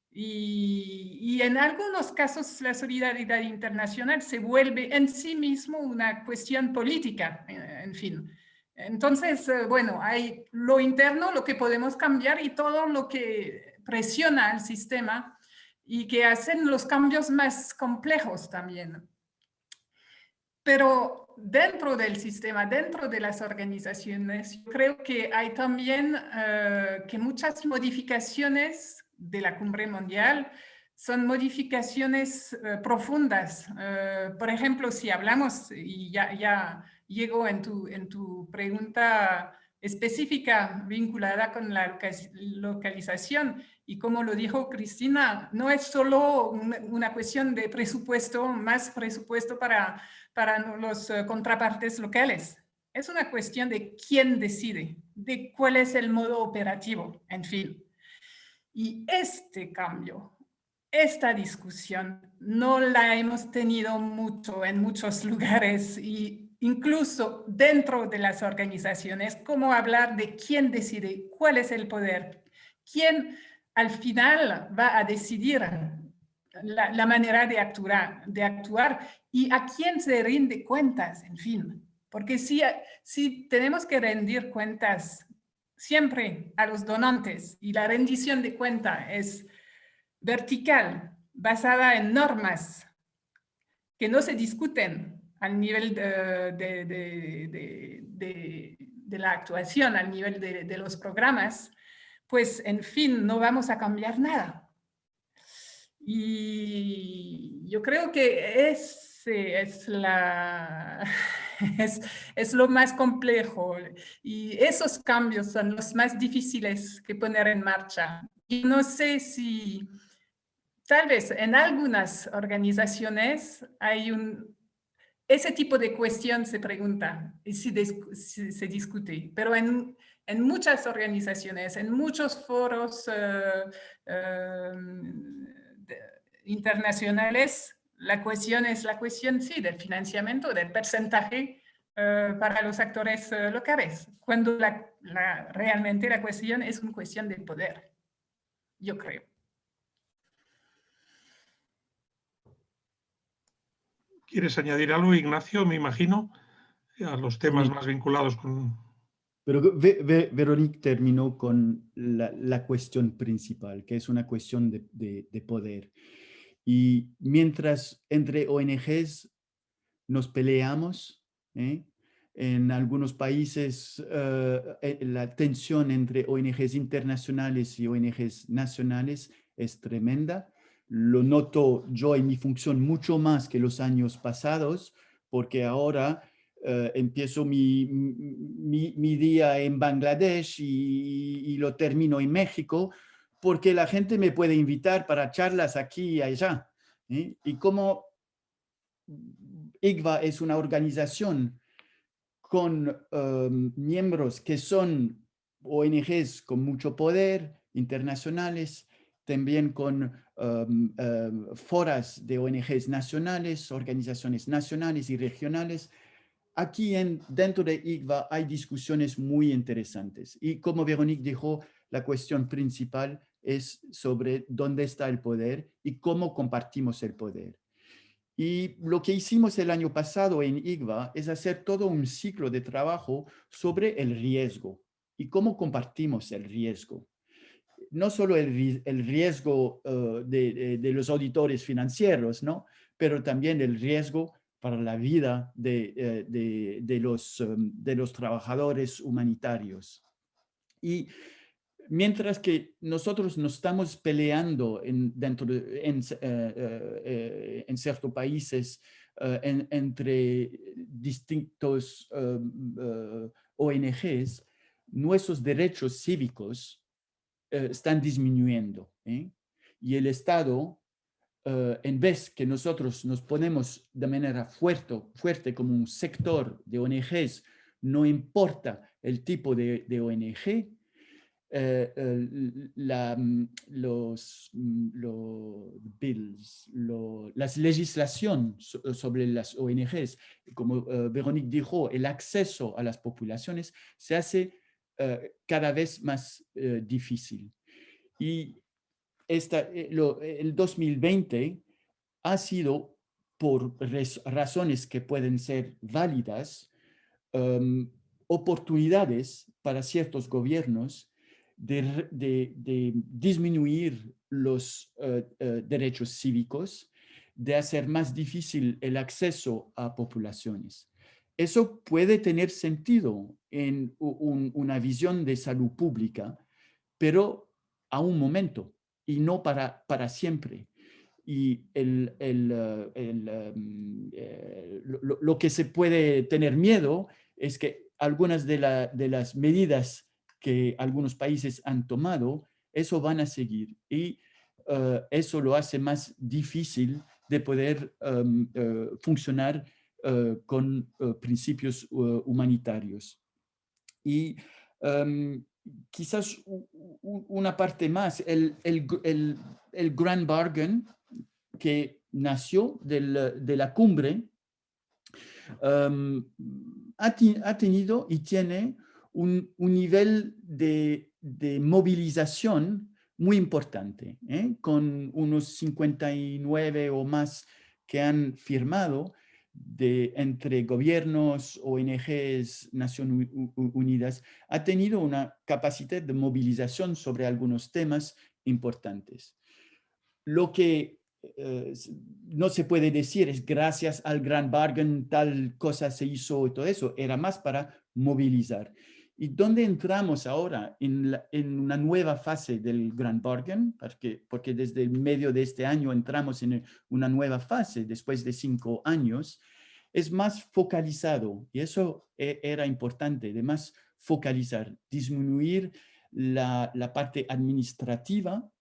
Y en algunos casos la solidaridad internacional se vuelve en sí mismo una cuestión política, en fin. Entonces, bueno, hay lo interno, lo que podemos cambiar, y todo lo que presiona al sistema y que hacen los cambios más complejos también. Pero dentro del sistema, dentro de las organizaciones, yo creo que hay también que muchas modificaciones de la Cumbre Mundial son modificaciones profundas. Por ejemplo, si hablamos, y ya llego en tu pregunta específica vinculada con la localización, y como lo dijo Cristina, no es solo una cuestión de presupuesto, más presupuesto para los contrapartes locales. Es una cuestión de quién decide, de cuál es el modo operativo, en fin. Y este cambio, esta discusión, no la hemos tenido mucho en muchos lugares, y incluso dentro de las organizaciones, cómo hablar de quién decide, cuál es el poder, quién al final va a decidir la manera de actuar y a quién se rinde cuentas, en fin. Porque si tenemos que rendir cuentas siempre a los donantes, y la rendición de cuenta es vertical, basada en normas que no se discuten al nivel de la actuación, al nivel de los programas, pues en fin, no vamos a cambiar nada. Y yo creo que es lo más complejo, y esos cambios son los más difíciles que poner en marcha. Y no sé si tal vez en algunas organizaciones hay ese tipo de cuestión se pregunta y se discute, pero en muchas organizaciones, en muchos foros internacionales, la cuestión es la cuestión, sí, del financiamiento, del porcentaje para los actores locales, cuando realmente la cuestión es una cuestión de poder, yo creo. ¿Quieres añadir algo, Ignacio, me imagino, a los temas más vinculados con...? Pero Véronique terminó con la cuestión principal, que es una cuestión de poder. Y mientras entre ONGs nos peleamos, en algunos países la tensión entre ONGs internacionales y ONGs nacionales es tremenda. Lo noto yo en mi función mucho más que los años pasados, porque ahora empiezo mi día en Bangladesh y lo termino en México, porque la gente me puede invitar para charlas aquí y allá. Y como ICVA es una organización con miembros que son ONGs con mucho poder, internacionales, también con foras de ONGs nacionales, organizaciones nacionales y regionales. Aquí dentro de ICVA hay discusiones muy interesantes. Y como Véronique dijo, la cuestión principal es sobre dónde está el poder y cómo compartimos el poder. Y lo que hicimos el año pasado en ICVA es hacer todo un ciclo de trabajo sobre el riesgo y cómo compartimos el riesgo. No solo el riesgo de los auditores financieros, ¿no? Pero también el riesgo para la vida de los trabajadores humanitarios. Y mientras que nosotros nos estamos peleando en ciertos países entre distintos ONGs, nuestros derechos cívicos están disminuyendo. Y el Estado, en vez que nosotros nos ponemos de manera fuerte como un sector de ONGs, no importa el tipo de ONG, los bills, las legislaciones sobre las ONGs, como Véronique dijo, el acceso a las poblaciones se hace cada vez más difícil. Y el 2020 ha sido, por razones que pueden ser válidas, oportunidades para ciertos gobiernos de disminuir los derechos cívicos, de hacer más difícil el acceso a poblaciones. Eso puede tener sentido en una visión de salud pública, pero a un momento y no para siempre. Y lo que se puede tener miedo es que algunas de las medidas que algunos países han tomado, eso van a seguir. Y eso lo hace más difícil de poder funcionar con principios humanitarios. Y quizás una parte más, el Grand Bargain que nació de la cumbre ha tenido y tiene un nivel de movilización muy importante, con unos 59 o más que han firmado entre gobiernos, ONGs, Naciones Unidas, ha tenido una capacidad de movilización sobre algunos temas importantes. Lo que no se puede decir es gracias al Grand Bargain tal cosa se hizo y todo eso, era más para movilizar. ¿Y dónde entramos ahora? En una nueva fase del Grand Bargain, porque desde el medio de este año entramos en una nueva fase, después de 5 años, es más focalizado, y eso era importante, de más focalizar, disminuir la parte administrativa,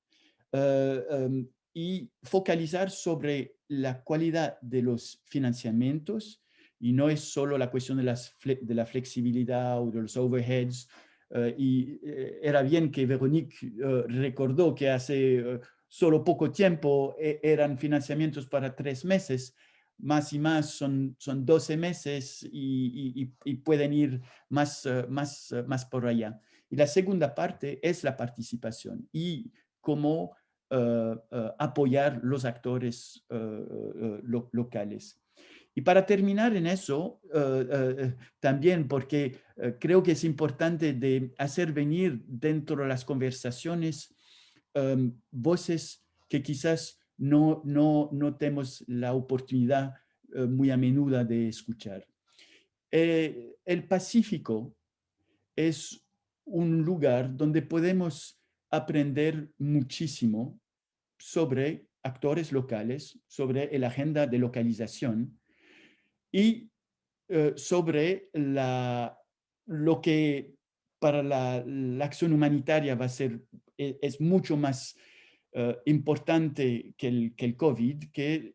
y focalizar sobre la calidad de los financiamientos, y no es solo la cuestión de la flexibilidad o de los overheads. Era bien que Véronique recordó que hace solo poco tiempo eran financiamientos para 3 meses, más y más son 12 meses y pueden ir más por allá. Y la segunda parte es la participación y cómo apoyar los actores locales. Y para terminar en eso, también porque creo que es importante de hacer venir dentro de las conversaciones voces que quizás no tenemos la oportunidad muy a menudo de escuchar. El Pacífico es un lugar donde podemos aprender muchísimo sobre actores locales, sobre la agenda de localización y sobre lo que para la acción humanitaria va a ser, es mucho más importante que el COVID, que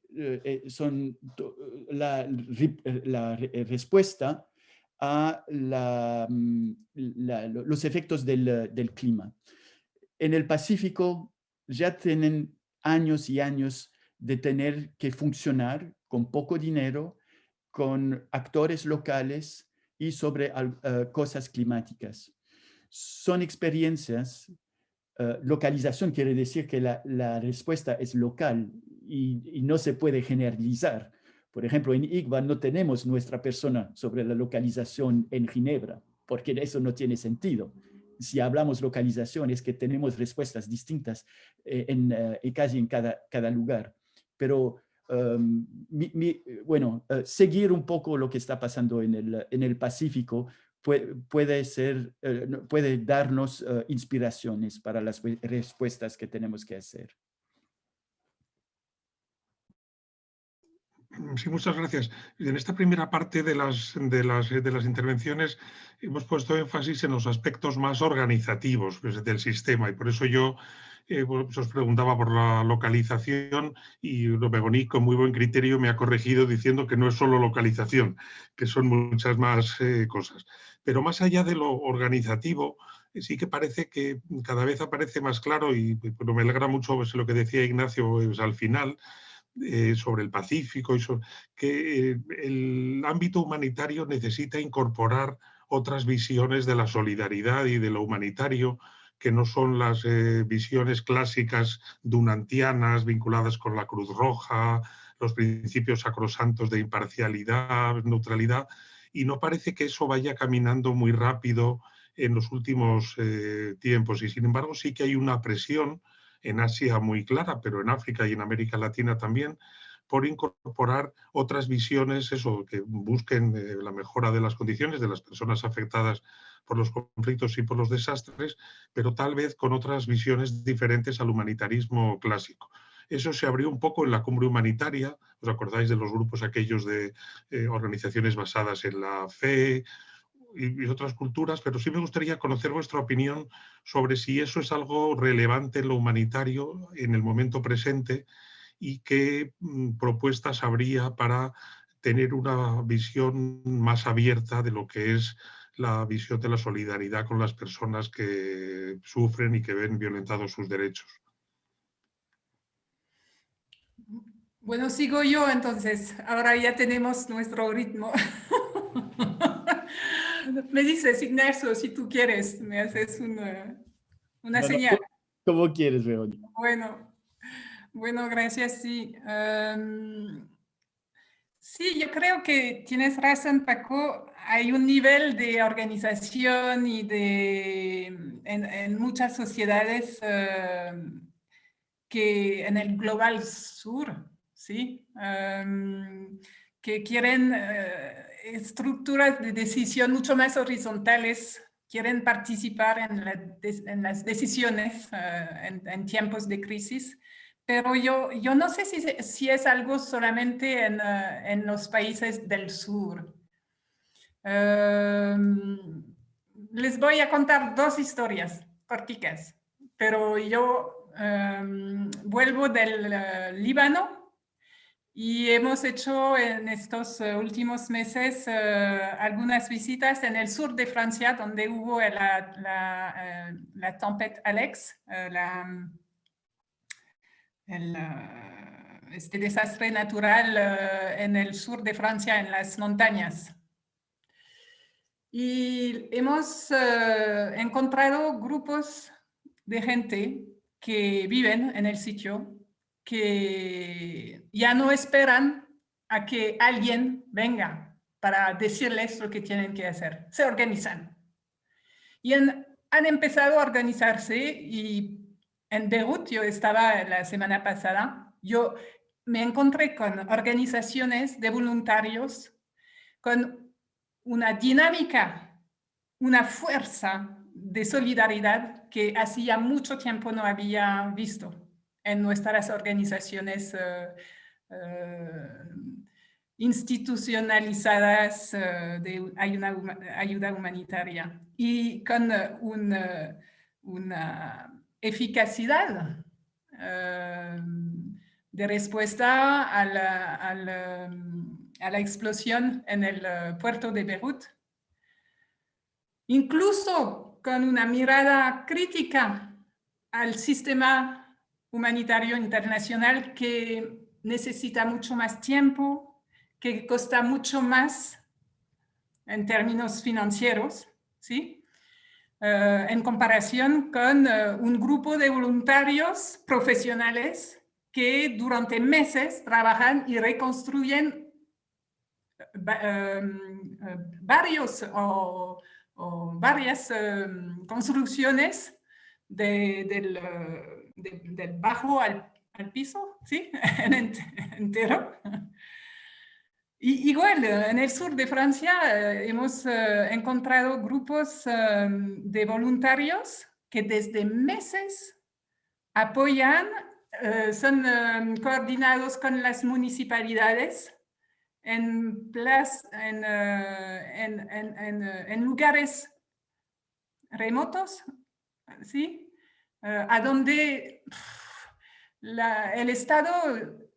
son la respuesta a los efectos del clima. En el Pacífico ya tienen años y años de tener que funcionar con poco dinero, con actores locales y sobre cosas climáticas. Son experiencias. Localización quiere decir que la respuesta es local y no se puede generalizar. Por ejemplo, en ICVA no tenemos nuestra persona sobre la localización en Ginebra, porque eso no tiene sentido. Si hablamos localización es que tenemos respuestas distintas casi en cada lugar. Pero seguir un poco lo que está pasando en el Pacífico puede darnos inspiraciones para las respuestas que tenemos que hacer. Sí, muchas gracias. En esta primera parte de las intervenciones hemos puesto énfasis en los aspectos más organizativos del sistema y por eso yo os preguntaba por la localización y Begoña con muy buen criterio me ha corregido diciendo que no es solo localización, que son muchas más cosas. Pero más allá de lo organizativo, sí que parece que cada vez aparece más claro y bueno, me alegra mucho pues, lo que decía Ignacio pues, al final, sobre el Pacífico, y que el ámbito humanitario necesita incorporar otras visiones de la solidaridad y de lo humanitario, que no son las visiones clásicas dunantianas vinculadas con la Cruz Roja, los principios sacrosantos de imparcialidad, neutralidad, y no parece que eso vaya caminando muy rápido en los últimos tiempos. Y sin embargo sí que hay una presión en Asia muy clara, pero en África y en América Latina también, por incorporar otras visiones, eso, que busquen la mejora de las condiciones de las personas afectadas por los conflictos y por los desastres, pero tal vez con otras visiones diferentes al humanitarismo clásico. Eso se abrió un poco en la cumbre humanitaria, ¿os acordáis de los grupos aquellos de organizaciones basadas en la fe y otras culturas? Pero sí me gustaría conocer vuestra opinión sobre si eso es algo relevante en lo humanitario en el momento presente y qué propuestas habría para tener una visión más abierta de lo que es la visión de la solidaridad con las personas que sufren y que ven violentados sus derechos. Bueno, sigo yo entonces. Ahora ya tenemos nuestro ritmo. Me dices, Ignacio, si tú quieres, me haces una señal. Como quieres, Verónica. Bueno, gracias, sí. Sí, yo creo que tienes razón, Paco. Hay un nivel de organización y en muchas sociedades que en el global sur, ¿sí? Que quieren estructuras de decisión mucho más horizontales, quieren participar en las decisiones en tiempos de crisis. Pero yo no sé si es algo solamente en los países del sur. Les voy a contar dos historias corticas, pero yo vuelvo del Líbano y hemos hecho en estos últimos meses algunas visitas en el sur de Francia, donde hubo la tempête Alex, este desastre natural en el sur de Francia, en las montañas. Y hemos encontrado grupos de gente que viven en el sitio, que ya no esperan a que alguien venga para decirles lo que tienen que hacer. Se organizan. Y han empezado a organizarse y en Beirut, yo estaba la semana pasada, yo me encontré con organizaciones de voluntarios con una dinámica, una fuerza de solidaridad que hacía mucho tiempo no había visto en nuestras organizaciones institucionalizadas de ayuda humanitaria y con una eficacidad de respuesta a la explosión en el puerto de Beirut. Incluso con una mirada crítica al sistema humanitario internacional que necesita mucho más tiempo, que cuesta mucho más en términos financieros, ¿sí? En comparación con un grupo de voluntarios profesionales que durante meses trabajan y reconstruyen varias construcciones del bajo al piso, ¿sí? Entero. Y igual, en el sur de Francia hemos encontrado grupos de voluntarios que desde meses apoyan, son coordinados con las municipalidades en lugares remotos, ¿sí? A donde el Estado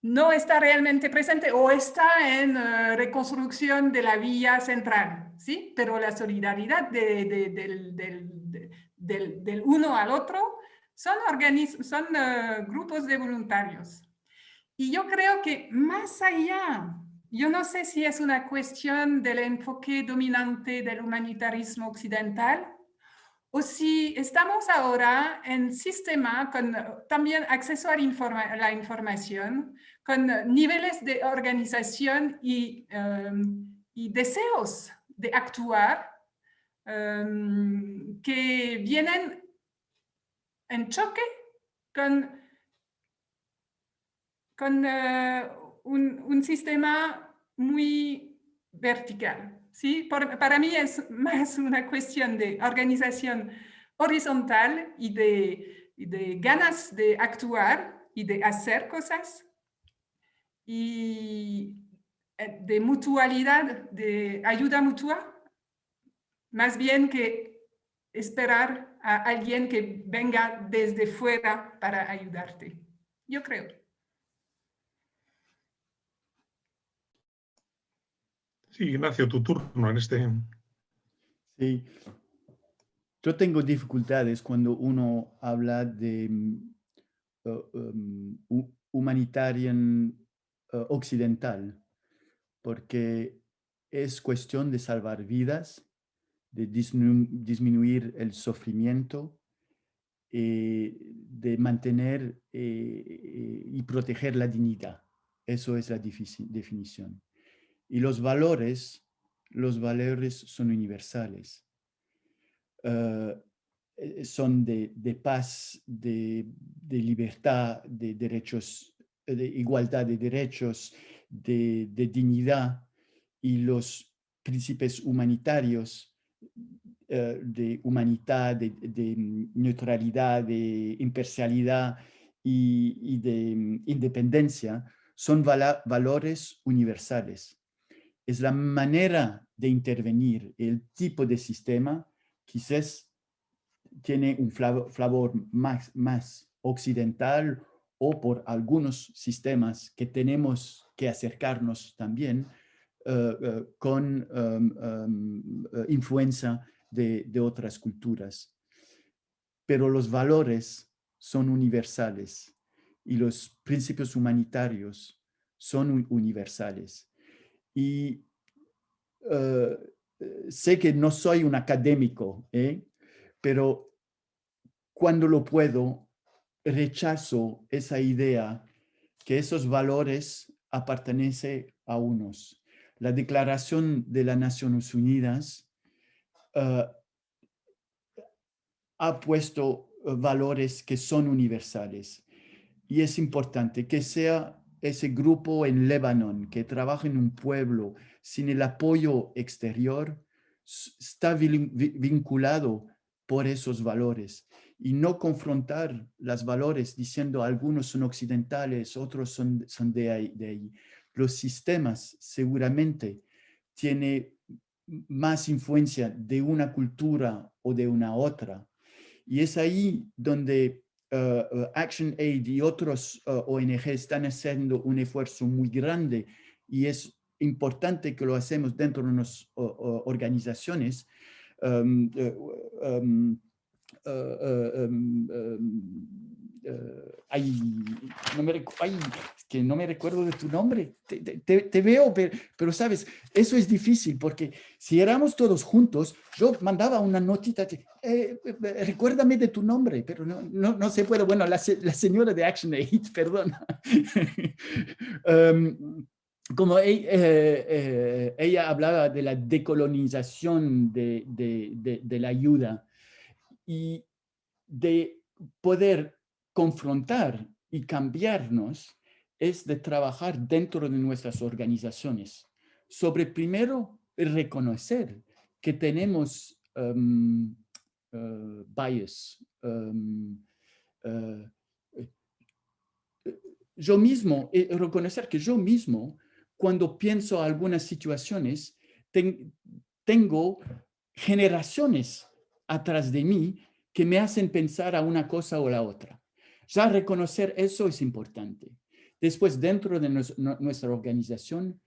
no está realmente presente o está en reconstrucción de la vía central, ¿sí? Pero la solidaridad del uno al otro son grupos de voluntarios. Y yo creo que más allá, yo no sé si es una cuestión del enfoque dominante del humanitarismo occidental o si estamos ahora en sistema con también acceso a la información, con niveles de organización y deseos de actuar que vienen en choque con un sistema muy vertical, ¿sí? Para mí es más una cuestión de organización horizontal y de ganas de actuar y de hacer cosas y de mutualidad, de ayuda mutua, más bien que esperar a alguien que venga desde fuera para ayudarte. Yo creo. Sí, Ignacio, tu turno en este. Sí. Yo tengo dificultades cuando uno habla de humanitarian occidental, porque es cuestión de salvar vidas, de disminuir el sufrimiento, de mantener y proteger la dignidad. Eso es la definición. Y los valores son universales. Son de paz, de libertad, de derechos, de igualdad de derechos, de dignidad, y los principios humanitarios de humanidad, de neutralidad, de imparcialidad y de independencia son valores universales. Es la manera de intervenir, el tipo de sistema quizás tiene un flavor más occidental, o por algunos sistemas que tenemos que acercarnos también con influencia de otras culturas. Pero los valores son universales y los principios humanitarios son universales. Y sé que no soy un académico, pero cuando lo puedo, rechazo esa idea que esos valores pertenecen a unos. La Declaración de las Naciones Unidas ha puesto valores que son universales. Y es importante que sea ese grupo en Líbano que trabaja en un pueblo sin el apoyo exterior, está vinculado por esos valores, y no confrontar los valores diciendo algunos son occidentales, otros son de ahí. Los sistemas seguramente tienen más influencia de una cultura o de una otra. Y es ahí donde ActionAid y otros ONG están haciendo un esfuerzo muy grande y es importante que lo hacemos dentro de nuestras organizaciones. Es que no me recuerdo de tu nombre, te veo, pero sabes, eso es difícil porque si éramos todos juntos, yo mandaba una notita, recuérdame de tu nombre, pero no se puede. Bueno, la señora de ActionAid, perdón. Como ella hablaba de la decolonización de la ayuda y de poder confrontar y cambiarnos, es de trabajar dentro de nuestras organizaciones sobre primero reconocer que tenemos bias. Yo mismo, reconocer que yo mismo, cuando pienso en algunas situaciones, tengo generaciones atrás de mí que me hacen pensar a una cosa o la otra. Ya reconocer eso es importante. Después, dentro de nuestra organización,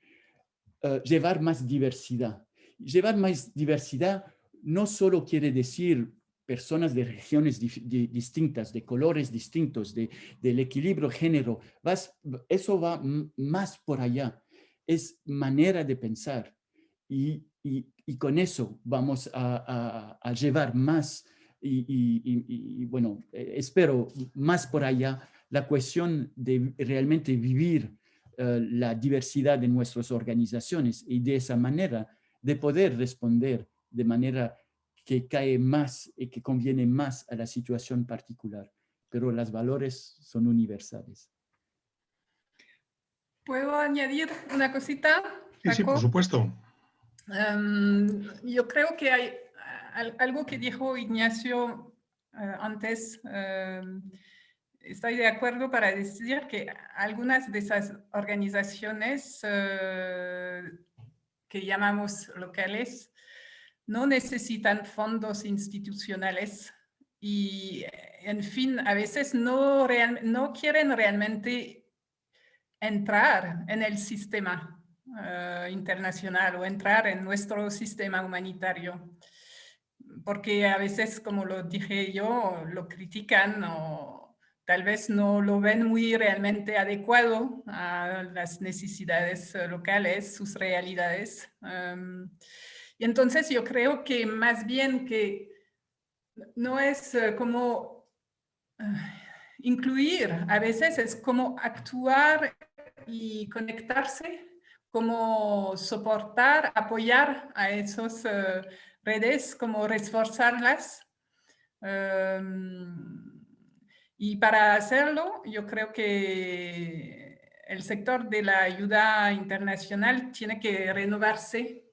llevar más diversidad. Llevar más diversidad no solo quiere decir personas de regiones distintas, de colores distintos, del equilibrio género. Eso va más por allá. Es manera de pensar. Y con eso vamos a llevar más y bueno, espero más por allá la cuestión de realmente vivir la diversidad de nuestras organizaciones y de esa manera de poder responder de manera que cae más y que conviene más a la situación particular, pero los valores son universales. ¿Puedo añadir una cosita, Paco? Sí, por supuesto. Yo creo que hay algo que dijo Ignacio antes. Estoy de acuerdo para decir que algunas de esas organizaciones que llamamos locales no necesitan fondos institucionales y, en fin, a veces no quieren realmente entrar en el sistema internacional o entrar en nuestro sistema humanitario, porque a veces, como lo dije yo, lo critican o tal vez no lo ven muy realmente adecuado a las necesidades locales, sus realidades. Y entonces yo creo que más bien que no es como incluir, a veces es como actuar y conectarse, como soportar, apoyar a esas redes, como reforzarlas. Y para hacerlo, yo creo que el sector de la ayuda internacional tiene que renovarse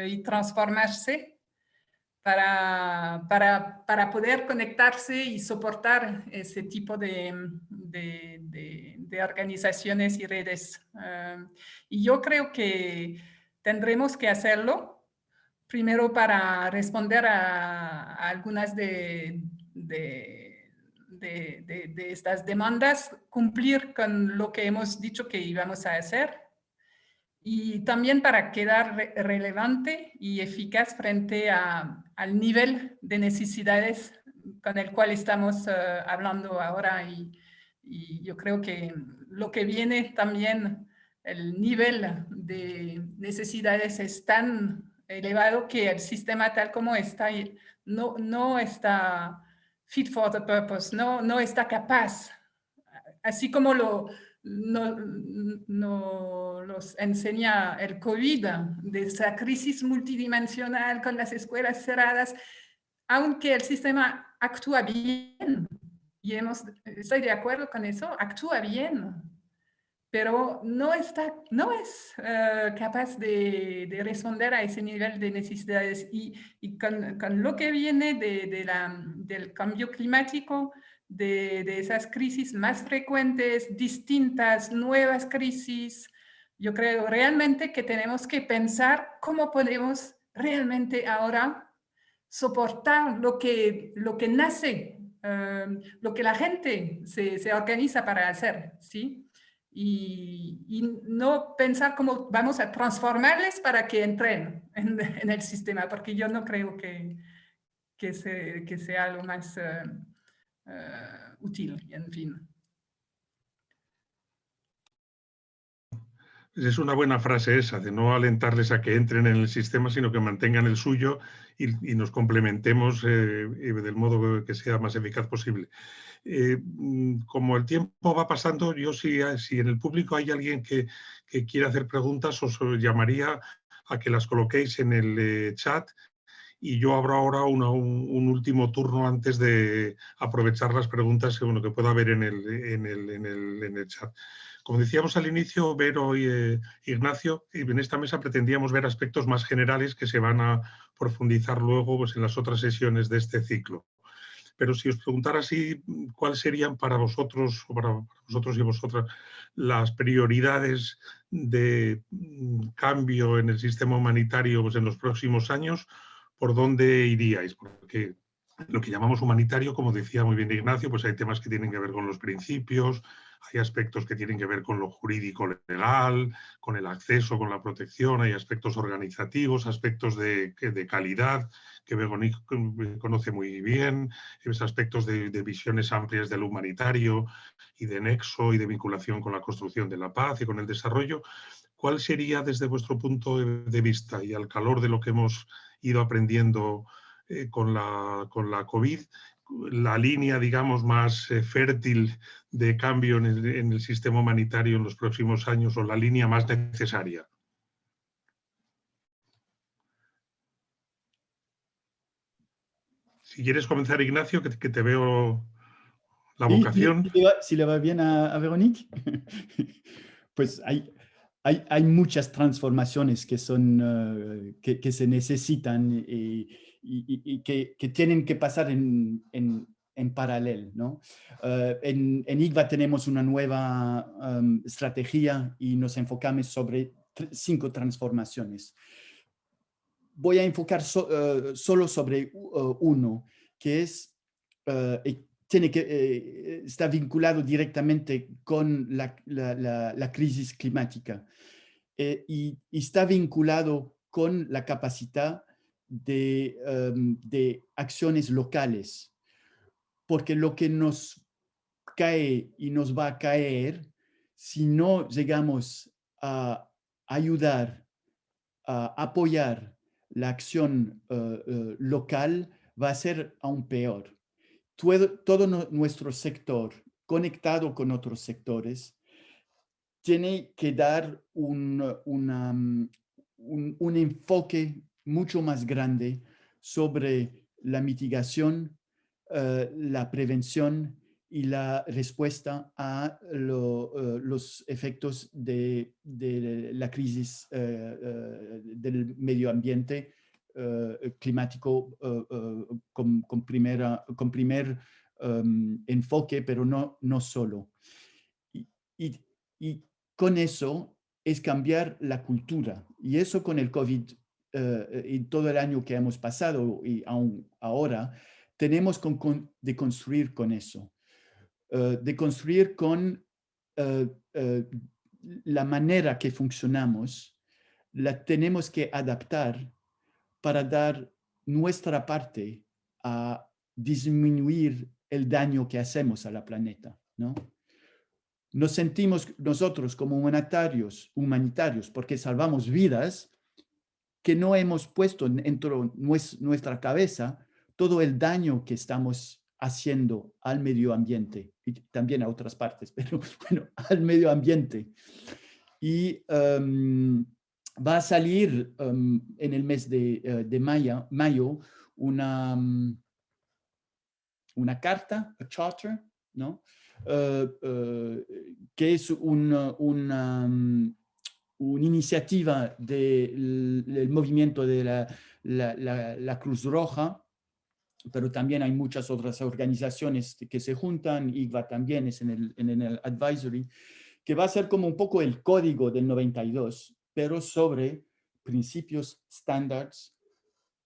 y transformarse para poder conectarse y soportar ese tipo de organizaciones y redes. Y yo creo que tendremos que hacerlo, primero para responder a algunas de estas demandas, cumplir con lo que hemos dicho que íbamos a hacer, y también para quedar relevante y eficaz frente al nivel de necesidades con el cual estamos hablando ahora. Y yo creo que lo que viene también, el nivel de necesidades es tan elevado que el sistema tal como está no está fit for the purpose, no está capaz, así como nos enseña el COVID, de esa crisis multidimensional con las escuelas cerradas, aunque el sistema actúa bien, y estoy de acuerdo con eso, actúa bien, pero no es capaz de responder a ese nivel de necesidades. Y con lo que viene del cambio climático, de esas crisis más frecuentes, distintas, nuevas crisis, yo creo realmente que tenemos que pensar cómo podemos realmente ahora soportar lo que nace lo que la gente se organiza para hacer, ¿sí? Y no pensar cómo vamos a transformarles para que entren en el sistema, porque yo no creo que sea lo más útil, en fin. Es una buena frase esa, de no alentarles a que entren en el sistema, sino que mantengan el suyo y nos complementemos del modo que sea más eficaz posible. Como el tiempo va pasando, yo si en el público hay alguien que quiera hacer preguntas, os llamaría a que las coloquéis en el chat y yo abro ahora un último turno antes de aprovechar las preguntas que pueda haber en el chat. Como decíamos al inicio, Vero y Ignacio, en esta mesa pretendíamos ver aspectos más generales que se van a profundizar luego pues, en las otras sesiones de este ciclo. Pero si os preguntara así, ¿cuáles serían para vosotros o para vosotros y vosotras las prioridades de cambio en el sistema humanitario pues, en los próximos años? ¿Por dónde iríais? Porque lo que llamamos humanitario, como decía muy bien Ignacio, pues hay temas que tienen que ver con los principios, hay aspectos que tienen que ver con lo jurídico legal, con el acceso, con la protección, hay aspectos organizativos, aspectos de calidad, que Veronique conoce muy bien, aspectos de visiones amplias del humanitario y de nexo y de vinculación con la construcción de la paz y con el desarrollo. ¿Cuál sería desde vuestro punto de vista y al calor de lo que hemos ido aprendiendo con la COVID, la línea, digamos, más fértil de cambio en el sistema humanitario en los próximos años o la línea más necesaria? Si quieres comenzar, Ignacio, que te veo la vocación. Si le va bien a Veronique. Pues hay muchas transformaciones que se necesitan y que tienen que pasar en paralelo, ¿no? En ICVA tenemos una nueva estrategia y nos enfocamos sobre 5 transformaciones. Voy a enfocar solo sobre uno, que es está vinculado directamente con la crisis climática y está vinculado con la capacidad de acciones locales, porque lo que nos cae y nos va a caer si no llegamos a ayudar, a apoyar la acción local, va a ser aún peor. Todo nuestro sector, conectado con otros sectores, tiene que dar un enfoque mucho más grande sobre la mitigación, la prevención y la respuesta a los efectos de la crisis del medio ambiente climático con primer enfoque, pero no solo. Y con eso es cambiar la cultura. Y eso con el COVID y todo el año que hemos pasado y aún ahora, tenemos de construir con eso. De construir con la manera que funcionamos, la tenemos que adaptar para dar nuestra parte a disminuir el daño que hacemos a la planeta, ¿no? Nos sentimos nosotros como humanitarios porque salvamos vidas, que no hemos puesto dentro de nuestra cabeza todo el daño que estamos haciendo al medio ambiente y también a otras partes, pero bueno, al medio ambiente. Y va a salir en el mes de mayo una carta, a charter, ¿no? Que es una iniciativa del movimiento de la Cruz Roja, pero también hay muchas otras organizaciones que se juntan, ICVA también es en el advisory, que va a ser como un poco el código del 92, pero sobre principios, estándares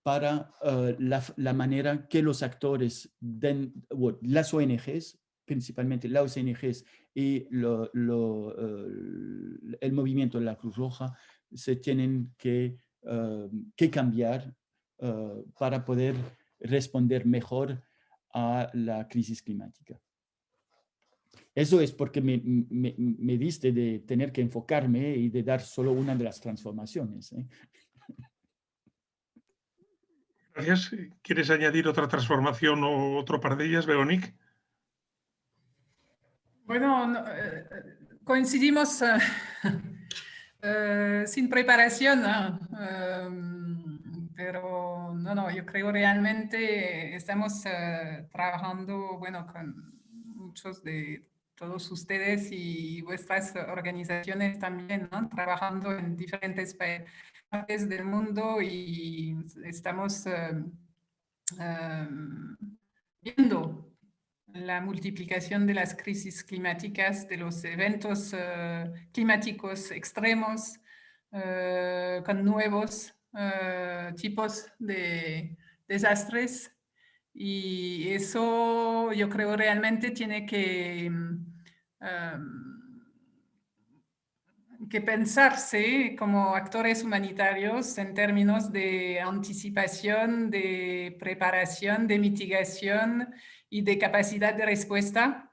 para la manera que los actores, las ONGs, principalmente las ONGs y el movimiento de la Cruz Roja, se tienen que cambiar para poder responder mejor a la crisis climática. Eso es porque me diste de tener que enfocarme y de dar solo una de las transformaciones. Gracias. ¿Quieres añadir otra transformación o otro par de ellas, Veronique? Bueno, coincidimos sin preparación, ¿no? Pero no, yo creo realmente estamos trabajando, bueno, con muchos de todos ustedes y vuestras organizaciones también, ¿no? Trabajando en diferentes partes del mundo y estamos viendo la multiplicación de las crisis climáticas, de los eventos climáticos extremos, con nuevos tipos de desastres. Y eso yo creo realmente tiene que pensarse como actores humanitarios en términos de anticipación, de preparación, de mitigación y de capacidad de respuesta.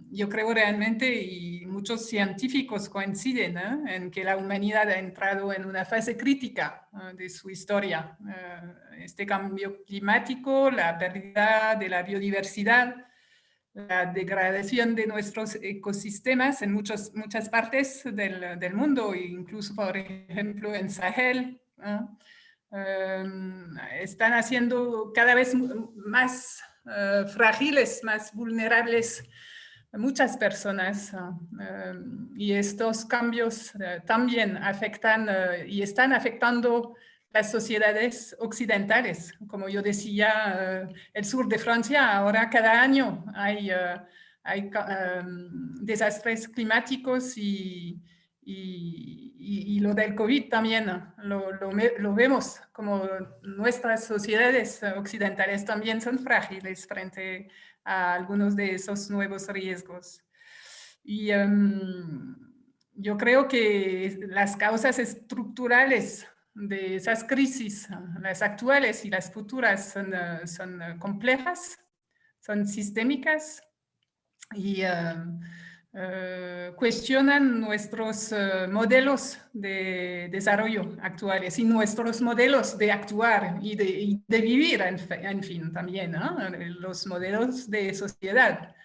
Yo creo realmente, y muchos científicos coinciden en que la humanidad ha entrado en una fase crítica de su historia. Este cambio climático, la pérdida de la biodiversidad, la degradación de nuestros ecosistemas en muchas partes del mundo, incluso, por ejemplo, en Sahel, están haciendo cada vez más frágiles, más vulnerables muchas personas. Y estos cambios también afectan y están afectando las sociedades occidentales. Como yo decía, el sur de Francia, ahora cada año hay desastres climáticos y lo del COVID también lo vemos, como nuestras sociedades occidentales también son frágiles frente a algunos de esos nuevos riesgos. Y yo creo que las causas estructurales de esas crisis, las actuales y las futuras, son complejas, son sistémicas y cuestionan nuestros modelos de desarrollo actuales y nuestros modelos de actuar y de vivir, en fin, también, ¿no? Los modelos de sociedad.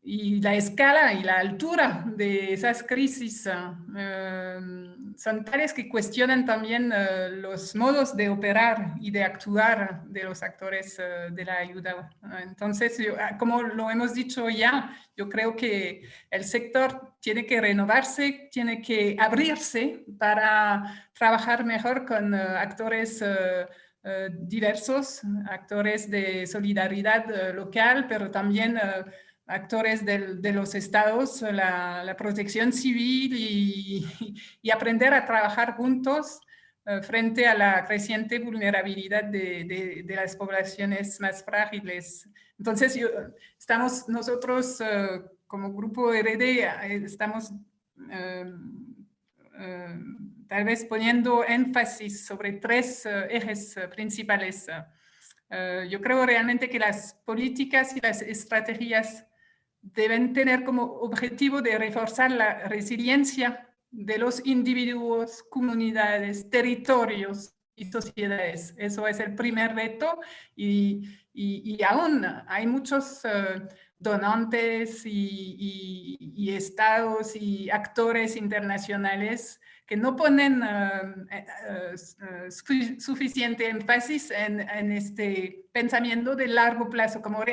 Y la escala y la altura de esas crisis son tales que cuestionan también los modos de operar y de actuar de los actores de la ayuda. Entonces, como lo hemos dicho ya, yo creo que el sector tiene que renovarse, tiene que abrirse para trabajar mejor con actores diversos, actores de solidaridad local, pero también actores de los estados, la protección civil y aprender a trabajar juntos frente a la creciente vulnerabilidad de las poblaciones más frágiles. Entonces, estamos nosotros como Grupo RD, estamos tal vez poniendo énfasis sobre tres ejes principales. Yo creo realmente que las políticas y las estrategias deben tener como objetivo de reforzar la resiliencia de los individuos, comunidades, territorios y sociedades. Eso es el primer reto y aún hay muchos donantes y estados y actores internacionales que no ponen suficiente énfasis en este pensamiento de largo plazo, como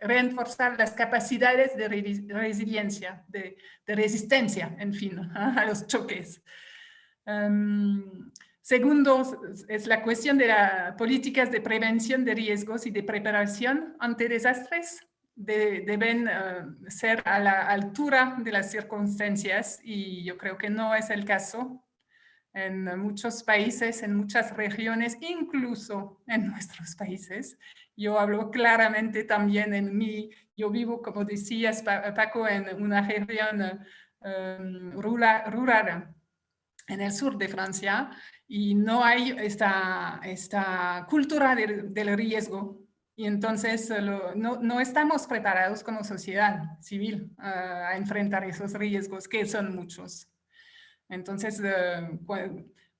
reforzar las capacidades de resiliencia, de resistencia, en fin, a los choques. Segundo, es la cuestión de las políticas de prevención de riesgos y de preparación ante desastres. Deben ser a la altura de las circunstancias y yo creo que no es el caso. en muchos países, en muchas regiones, incluso en nuestros países. Yo hablo claramente también yo vivo, como decías, Paco, en una región rural en el sur de Francia, y no hay esta cultura del riesgo. Y entonces no estamos preparados como sociedad civil a enfrentar esos riesgos, que son muchos. Entonces,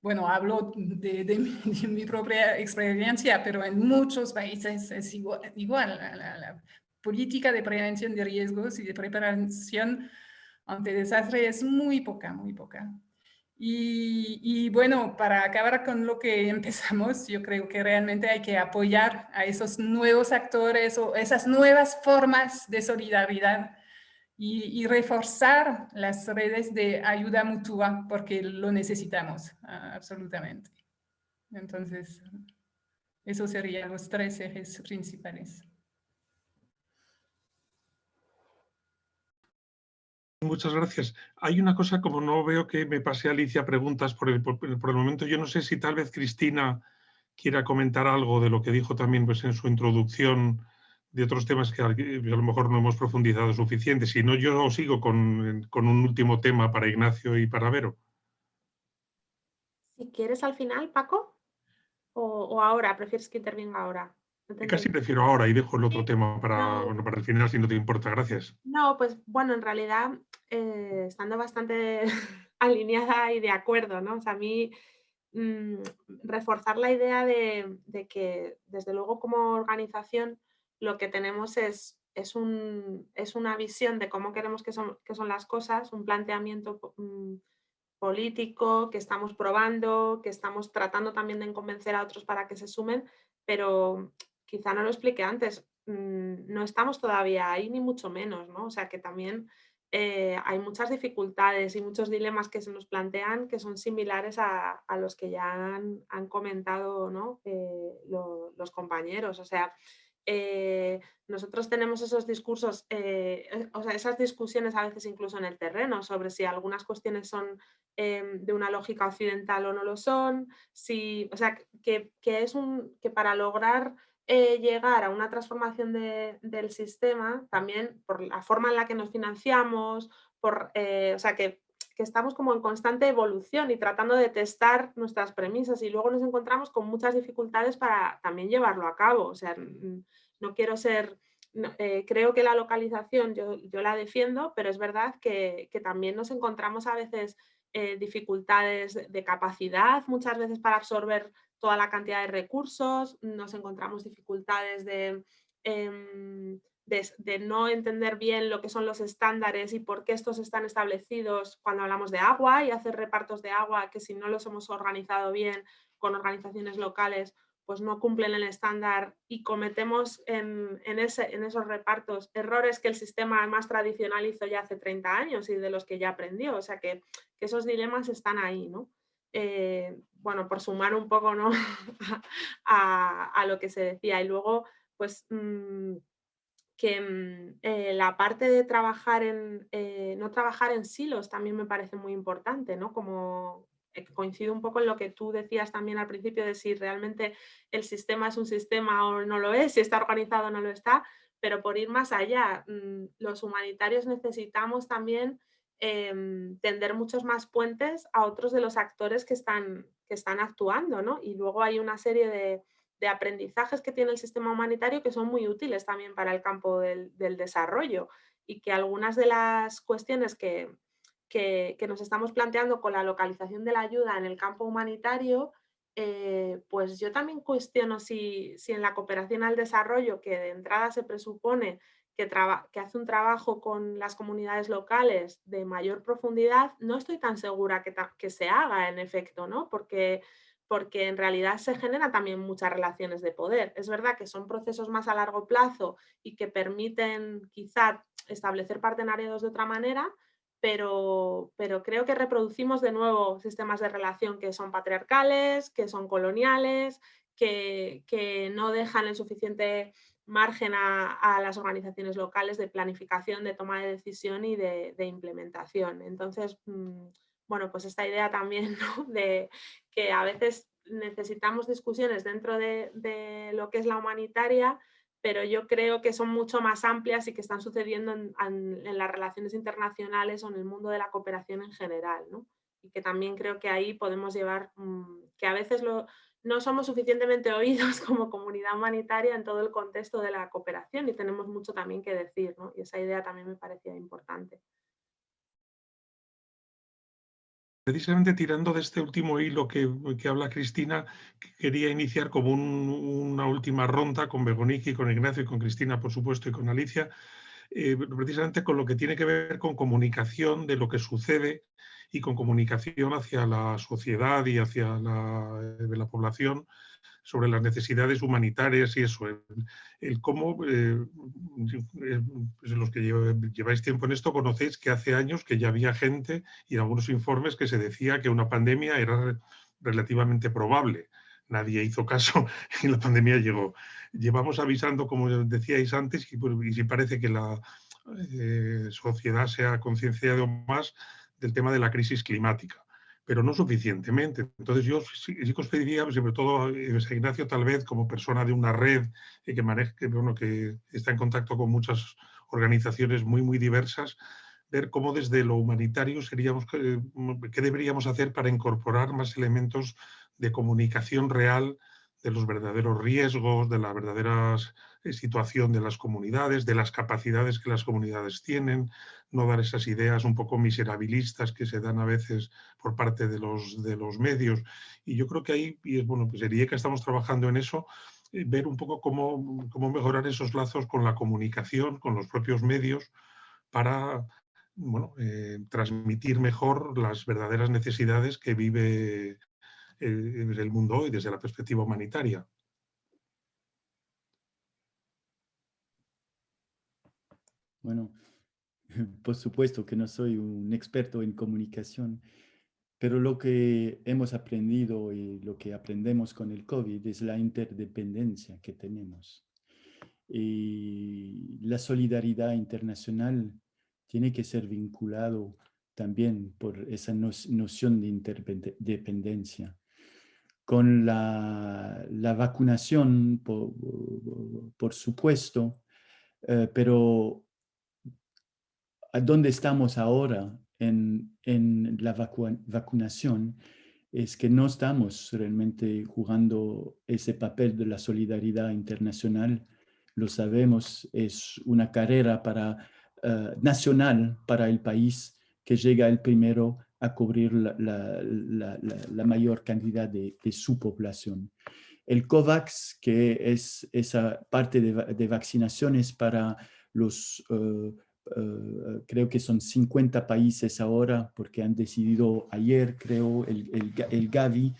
bueno, hablo de mi propia experiencia, pero en muchos países es igual. La política de prevención de riesgos y de preparación ante desastre es muy poca, muy poca. Y bueno, para acabar con lo que empezamos, yo creo que realmente hay que apoyar a esos nuevos actores o esas nuevas formas de solidaridad y reforzar las redes de ayuda mutua, porque lo necesitamos absolutamente. Entonces, esos serían los 3 ejes principales. Muchas gracias. Hay una cosa, como no veo que me pase Alicia preguntas por el momento, yo no sé si tal vez Cristina quiera comentar algo de lo que dijo también pues, en su introducción, de otros temas que a lo mejor no hemos profundizado suficiente. Si no, yo sigo con un último tema para Ignacio y para Vero. Si quieres al final, Paco, o ahora, ¿prefieres que intervenga ahora? Casi prefiero ahora y dejo el otro tema para el final, si no te importa. Gracias. No, pues bueno, en realidad, estando bastante alineada y de acuerdo, ¿no? O sea, a mí reforzar la idea de que, desde luego, como organización, lo que tenemos es una visión de cómo queremos que son las cosas, un planteamiento político que estamos probando, que estamos tratando también de convencer a otros para que se sumen, pero quizá no lo expliqué antes, no estamos todavía ahí ni mucho menos, ¿no? O sea que también hay muchas dificultades y muchos dilemas que se nos plantean que son similares a los que ya han comentado, ¿no? Los compañeros. O sea, nosotros tenemos esos discursos, o sea, esas discusiones a veces incluso en el terreno sobre si algunas cuestiones son de una lógica occidental o no lo son, o sea, que para lograr llegar a una transformación del sistema, también por la forma en la que nos financiamos, o sea, que estamos como en constante evolución y tratando de testar nuestras premisas, y luego nos encontramos con muchas dificultades para también llevarlo a cabo. O sea, no quiero ser... creo que la localización yo la defiendo, pero es verdad que también nos encontramos a veces dificultades de capacidad, muchas veces para absorber toda la cantidad de recursos, nos encontramos dificultades de no entender bien lo que son los estándares y por qué estos están establecidos cuando hablamos de agua, y hacer repartos de agua que, si no los hemos organizado bien con organizaciones locales, pues no cumplen el estándar, y cometemos en esos repartos errores que el sistema más tradicional hizo ya hace 30 años y de los que ya aprendió. O sea que esos dilemas están ahí, ¿no? Bueno, por sumar un poco, ¿no? a lo que se decía. Y luego, pues la parte de trabajar no trabajar en silos también me parece muy importante, ¿no? Como coincido un poco en lo que tú decías también al principio, de si realmente el sistema es un sistema o no lo es, si está organizado o no lo está, pero por ir más allá, los humanitarios necesitamos también tender muchos más puentes a otros de los actores que están actuando, ¿no? Y luego hay una serie de aprendizajes que tiene el sistema humanitario que son muy útiles también para el campo del desarrollo, y que algunas de las cuestiones que nos estamos planteando con la localización de la ayuda en el campo humanitario, pues yo también cuestiono si en la cooperación al desarrollo, que de entrada se presupone que hace un trabajo con las comunidades locales de mayor profundidad, no estoy tan segura que se haga en efecto, ¿no? Porque en realidad se generan también muchas relaciones de poder. Es verdad que son procesos más a largo plazo y que permiten quizá establecer partenariados de otra manera, pero creo que reproducimos de nuevo sistemas de relación que son patriarcales, que son coloniales, que no dejan el suficiente margen a las organizaciones locales de planificación, de toma de decisión y de implementación. Entonces, bueno, pues esta idea también, ¿no? De que a veces necesitamos discusiones dentro de lo que es la humanitaria, pero yo creo que son mucho más amplias y que están sucediendo en las relaciones internacionales o en el mundo de la cooperación en general, ¿no? Y que también creo que ahí podemos llevar, que a veces no somos suficientemente oídos como comunidad humanitaria en todo el contexto de la cooperación y tenemos mucho también que decir, ¿no? Y esa idea también me parecía importante. Precisamente tirando de este último hilo que habla Cristina, quería iniciar como una última ronda con Begoña y con Ignacio y con Cristina, por supuesto, y con Alicia, precisamente con lo que tiene que ver con comunicación de lo que sucede y con comunicación hacia la sociedad y hacia la población sobre las necesidades humanitarias y eso, el cómo, pues los que lleváis tiempo en esto conocéis que hace años que ya había gente y en algunos informes que se decía que una pandemia era relativamente probable. Nadie hizo caso y la pandemia llegó. Llevamos avisando, como decíais antes, y sí parece que la sociedad se ha concienciado más del tema de la crisis climática, pero no suficientemente. Entonces yo sí que os pediría, sobre todo a Ignacio, tal vez como persona de una red que está en contacto con muchas organizaciones muy diversas, ver cómo desde lo humanitario qué deberíamos hacer para incorporar más elementos de comunicación real de los verdaderos riesgos, de la verdadera situación de las comunidades, de las capacidades que las comunidades tienen, no dar esas ideas un poco miserabilistas que se dan a veces por parte de los medios. Y yo creo que ahí, y es bueno, pues en IECA estamos trabajando en eso, ver un poco cómo mejorar esos lazos con la comunicación, con los propios medios, para bueno, transmitir mejor las verdaderas necesidades que vive el mundo hoy desde la perspectiva humanitaria. Bueno, por supuesto que no soy un experto en comunicación, pero lo que hemos aprendido y lo que aprendemos con el COVID es la interdependencia que tenemos. Y la solidaridad internacional tiene que ser vinculado también por esa noción de interdependencia. Con la vacunación, por supuesto, pero ¿a dónde estamos ahora en la vacunación? Es que no estamos realmente jugando ese papel de la solidaridad internacional. Lo sabemos, es una carrera nacional para el país que llega el primero a cubrir la mayor cantidad de su población. El COVAX, que es esa parte de vaccinaciones para los creo que son 50 países ahora, porque han decidido ayer, creo, el Gavi,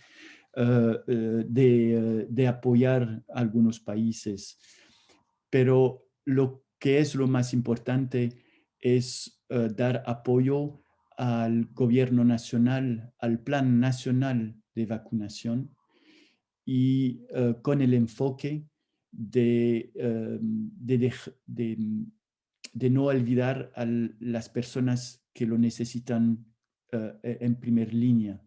de apoyar a algunos países. Pero lo que es lo más importante es dar apoyo al gobierno nacional, al plan nacional de vacunación y con el enfoque de no olvidar a las personas que lo necesitan en primer línea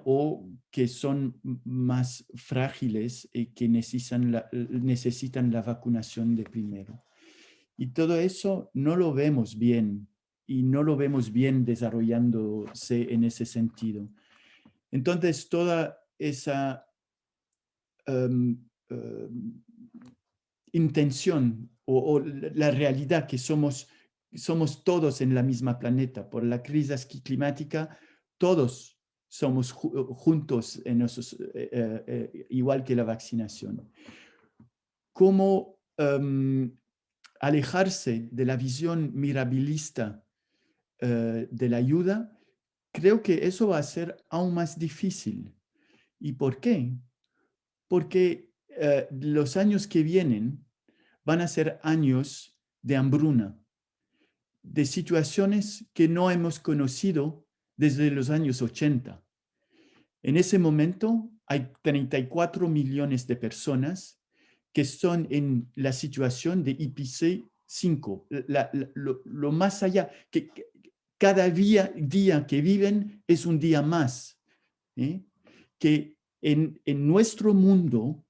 o que son más frágiles y que necesitan la vacunación de primero. Y todo eso no lo vemos bien y no lo vemos bien desarrollándose en ese sentido. Entonces, toda esa intención o la realidad que somos todos en la misma planeta por la crisis climática, todos somos juntos en esos, igual que la vaccinación. ¿Cómo alejarse de la visión mirabilista de la ayuda? Creo que eso va a ser aún más difícil. ¿Y por qué? Porque los años que vienen van a ser años de hambruna, de situaciones que no hemos conocido desde los años 80. En ese momento hay 34 millones de personas que están en la situación de IPC 5, lo más allá, cada día que viven es un día más. Que en nuestro mundo,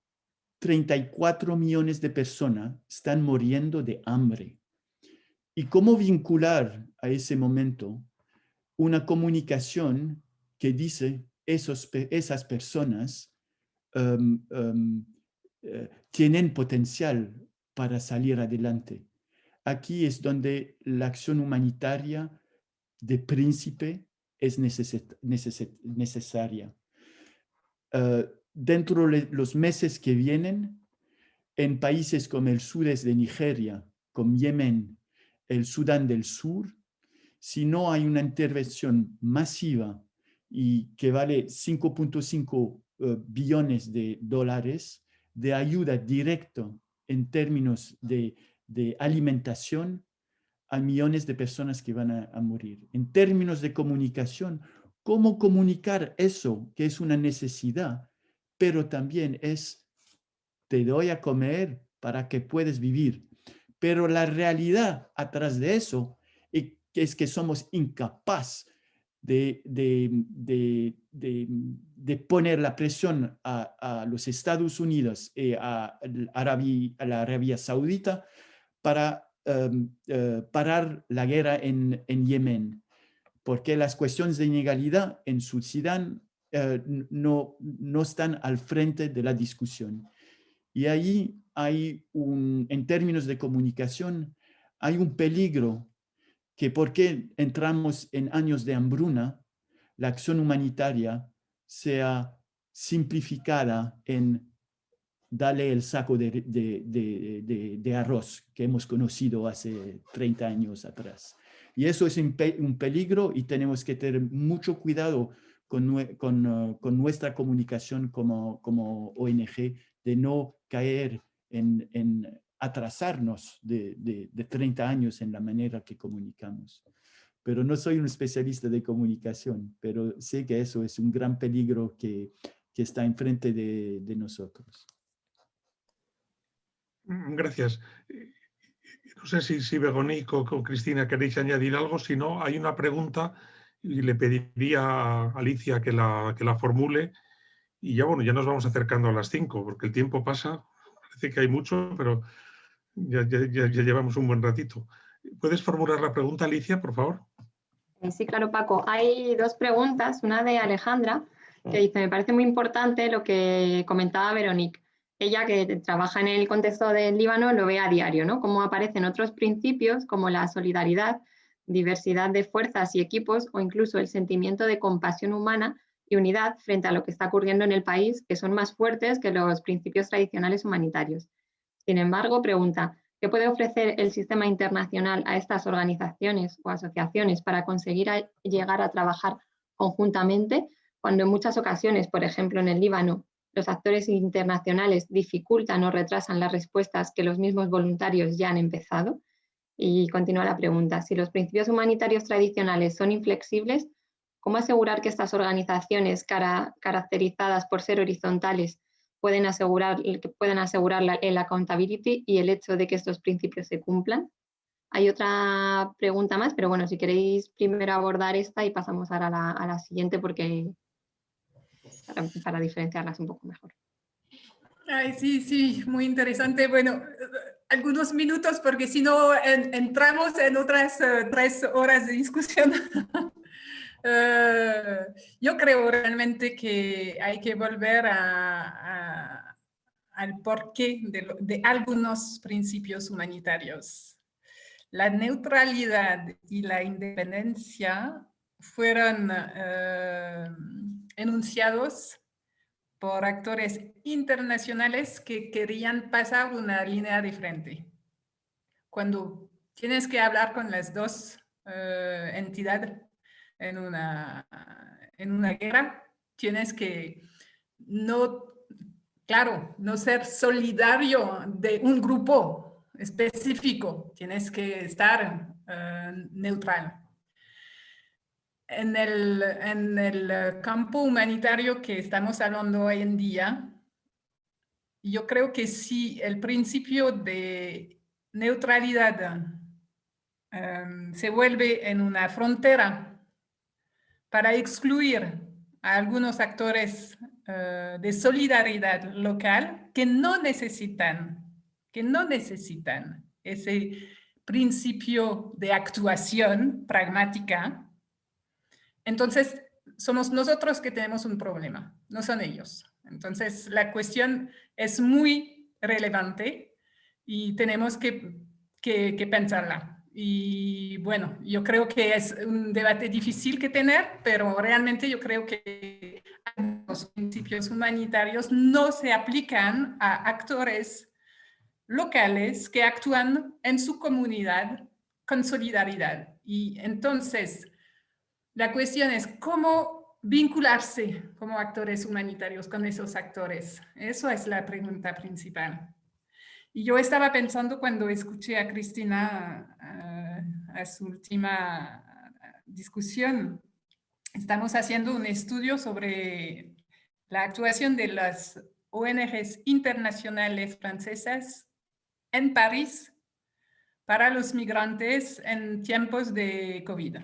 34 millones de personas están muriendo de hambre. ¿Y cómo vincular a ese momento una comunicación que dice esas personas tienen potencial para salir adelante? Aquí es donde la acción humanitaria de príncipe es necesaria. Dentro de los meses que vienen, en países como el sudeste de Nigeria, como Yemen, el Sudán del Sur, si no hay una intervención masiva y que vale 5.5 billones de dólares de ayuda directa en términos de alimentación a millones de personas que van a morir. En términos de comunicación, ¿cómo comunicar eso que es una necesidad, pero también es te doy a comer para que puedas vivir? Pero la realidad atrás de eso es que somos incapaces de poner la presión a los Estados Unidos y a la Arabia Saudita para parar la guerra en Yemen, porque las cuestiones de inegalidad en Sudán no están al frente de la discusión. Y ahí hay en términos de comunicación, hay un peligro que porque entramos en años de hambruna, la acción humanitaria sea simplificada en darle el saco de arroz que hemos conocido hace 30 años atrás. Y eso es un peligro y tenemos que tener mucho cuidado con nuestra comunicación como ONG, de no caer en atrasarnos de 30 años en la manera que comunicamos. Pero no soy un especialista de comunicación, pero sé que eso es un gran peligro que está enfrente de nosotros. Gracias. No sé si Veronique o Cristina queréis añadir algo. Si no, hay una pregunta y le pediría a Alicia que la formule. Y ya, bueno, ya nos vamos acercando a las 5, porque el tiempo pasa. Parece que hay mucho, pero ya llevamos un buen ratito. ¿Puedes formular la pregunta, Alicia, por favor? Sí, claro, Paco. Hay dos preguntas. Una de Alejandra, que dice, me parece muy importante lo que comentaba Veronique. Ella, que trabaja en el contexto del Líbano, lo ve a diario, ¿no? Cómo aparecen otros principios como la solidaridad, diversidad de fuerzas y equipos, o incluso el sentimiento de compasión humana y unidad frente a lo que está ocurriendo en el país, que son más fuertes que los principios tradicionales humanitarios. Sin embargo, pregunta, ¿qué puede ofrecer el sistema internacional a estas organizaciones o asociaciones para conseguir llegar a trabajar conjuntamente cuando en muchas ocasiones, por ejemplo en el Líbano, los actores internacionales dificultan o retrasan las respuestas que los mismos voluntarios ya han empezado? Y continúa la pregunta, si los principios humanitarios tradicionales son inflexibles, ¿cómo asegurar que estas organizaciones caracterizadas por ser horizontales pueden asegurar el accountability y el hecho de que estos principios se cumplan? Hay otra pregunta más, pero bueno, si queréis primero abordar esta y pasamos ahora a la siguiente porque para diferenciarlas un poco mejor. Ay, sí, muy interesante. Bueno, algunos minutos porque si no entramos en otras 3 horas de discusión. Yo creo realmente que hay que volver al porqué de algunos principios humanitarios. La neutralidad y la independencia fueron enunciados por actores internacionales que querían pasar una línea diferente. Cuando tienes que hablar con las dos entidades en una guerra, tienes que no ser solidario de un grupo específico, tienes que estar neutral. En el campo humanitario que estamos hablando hoy en día, yo creo que sí, el principio de neutralidad se vuelve en una frontera para excluir a algunos actores de solidaridad local que no necesitan ese principio de actuación pragmática, entonces somos nosotros que tenemos un problema, no son ellos. Entonces la cuestión es muy relevante y tenemos que pensarla. Y bueno, yo creo que es un debate difícil que tener, pero realmente yo creo que los principios humanitarios no se aplican a actores locales que actúan en su comunidad con solidaridad. Y entonces, la cuestión es cómo vincularse como actores humanitarios con esos actores. Eso es la pregunta principal. Y yo estaba pensando cuando escuché a Cristina a su última discusión, estamos haciendo un estudio sobre la actuación de las ONGs internacionales francesas en París para los migrantes en tiempos de COVID.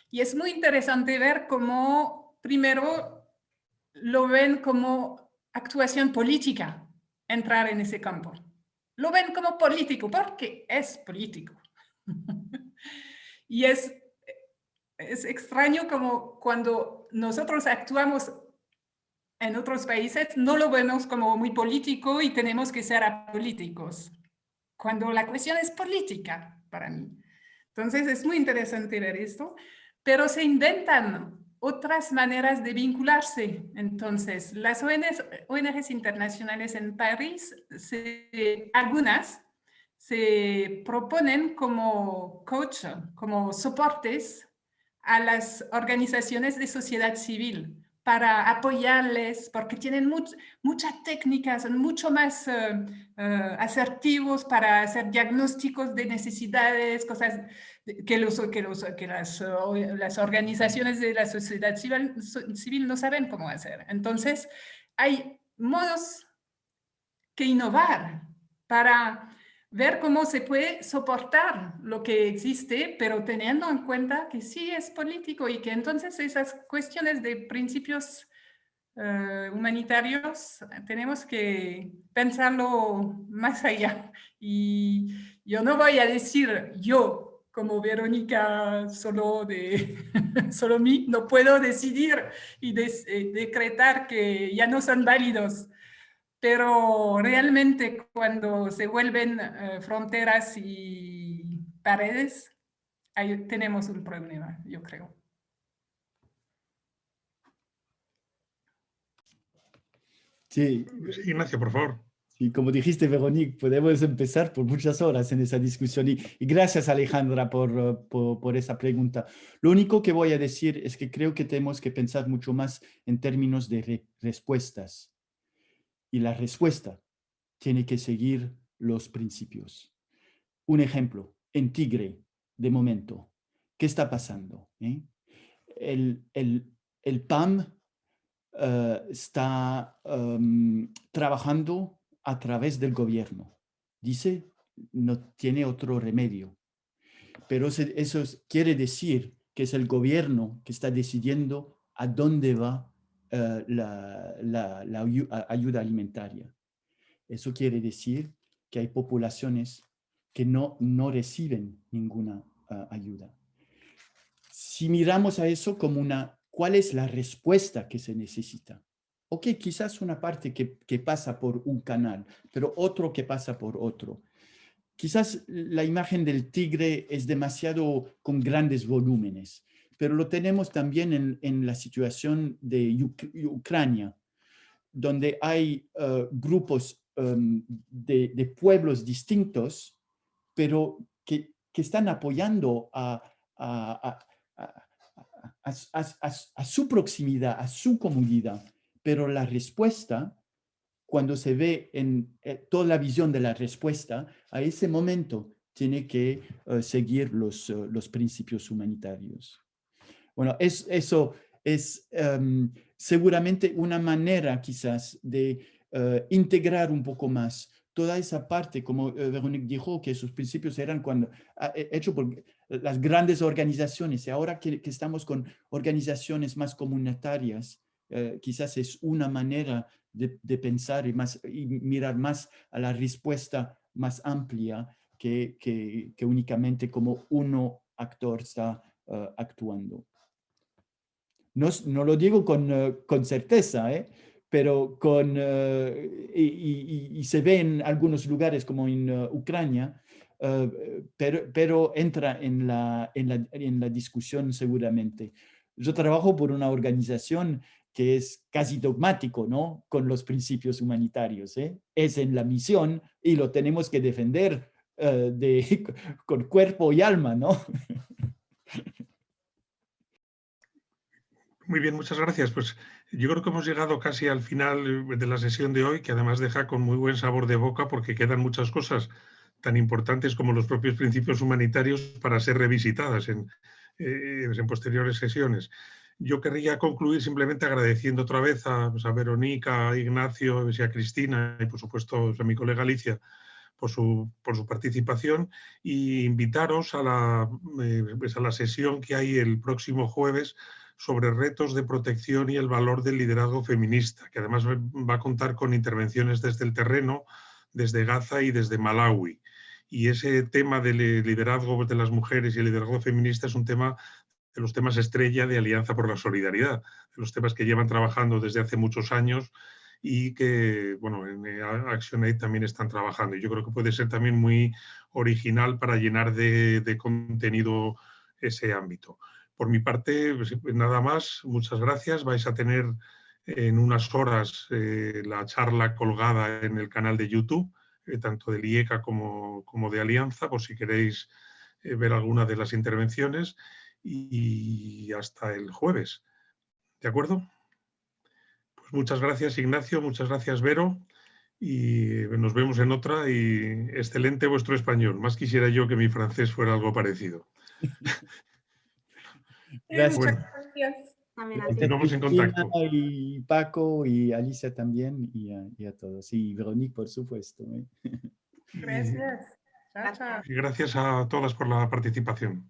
Y es muy interesante ver cómo, primero, lo ven como actuación política, entrar en ese campo. Lo ven como político, porque es político. Y es extraño como cuando nosotros actuamos en otros países, no lo vemos como muy político y tenemos que ser apolíticos, cuando la cuestión es política para mí. Entonces es muy interesante ver esto, pero se inventan otras maneras de vincularse. Entonces, las ONGs internacionales en París, algunas se proponen como coach, como soportes a las organizaciones de sociedad civil para apoyarles, porque tienen muchas técnicas, son mucho más asertivos para hacer diagnósticos de necesidades, cosas que las organizaciones de la sociedad civil no saben cómo hacer. Entonces, hay modos que innovar para ver cómo se puede soportar lo que existe, pero teniendo en cuenta que sí es político y que entonces esas cuestiones de principios humanitarios tenemos que pensarlo más allá. Y yo no voy a decir yo, como Verónica, solo mí, no puedo decidir y decretar que ya no son válidos. Pero realmente cuando se vuelven fronteras y paredes, ahí tenemos un problema, yo creo. Sí, Ignacio, por favor. sí, como dijiste, Veronique, podemos empezar por muchas horas en esa discusión. Y gracias, Alejandra, por esa pregunta. Lo único que voy a decir es que creo que tenemos que pensar mucho más en términos de respuestas. Y la respuesta tiene que seguir los principios. Un ejemplo, en Tigre, de momento, ¿qué está pasando? El PAM está trabajando a través del gobierno. Dice, no tiene otro remedio. Pero eso quiere decir que es el gobierno que está decidiendo a dónde va la ayuda alimentaria. Eso quiere decir que hay poblaciones que no reciben ninguna ayuda. Si miramos a eso como ¿cuál es la respuesta que se necesita? Ok, quizás una parte que pasa por un canal, pero otro que pasa por otro. Quizás la imagen del tigre es demasiado con grandes volúmenes, pero lo tenemos también en la situación de Ucrania, donde hay grupos de pueblos distintos, pero que están apoyando a su proximidad, a su comunidad. Pero la respuesta, cuando se ve en toda la visión de la respuesta, a ese momento tiene que seguir los principios humanitarios. Bueno, eso es seguramente una manera quizás de integrar un poco más toda esa parte, como Véronique dijo, que sus principios eran hecho por las grandes organizaciones, y ahora que estamos con organizaciones más comunitarias, quizás es una manera de pensar y mirar más a la respuesta más amplia que únicamente como uno actor está actuando. No lo digo con certeza, pero y se ve en algunos lugares como en Ucrania, pero entra en la discusión seguramente. Yo trabajo por una organización que es casi dogmático, ¿no? Con los principios humanitarios, es en la misión y lo tenemos que defender con cuerpo y alma, ¿no? Muy bien, muchas gracias. Pues yo creo que hemos llegado casi al final de la sesión de hoy, que además deja con muy buen sabor de boca porque quedan muchas cosas tan importantes como los propios principios humanitarios para ser revisitadas en posteriores sesiones. Yo querría concluir simplemente agradeciendo otra vez a Verónica, a Ignacio, y a Cristina y por supuesto a mi colega Alicia por su participación e invitaros a la sesión que hay el próximo jueves sobre retos de protección y el valor del liderazgo feminista, que además va a contar con intervenciones desde el terreno, desde Gaza y desde Malawi. Y ese tema del liderazgo de las mujeres y el liderazgo feminista es un tema de los temas estrella de Alianza por la Solidaridad, de los temas que llevan trabajando desde hace muchos años y que, bueno, en ActionAid también están trabajando. Y yo creo que puede ser también muy original para llenar de contenido ese ámbito. Por mi parte, pues, nada más. Muchas gracias. Vais a tener en unas horas la charla colgada en el canal de YouTube, tanto del IECA como de Alianza, por si queréis ver alguna de las intervenciones. Y hasta el jueves. ¿De acuerdo? Pues muchas gracias, Ignacio. Muchas gracias, Vero. Y nos vemos en otra. Y excelente vuestro español. Más quisiera yo que mi francés fuera algo parecido. Gracias. Bueno, Gracias. continuamos en contacto. Y Paco y Alicia también y a todos. Y Veronique, por supuesto. Gracias. Chao, chao. Y gracias a todas por la participación.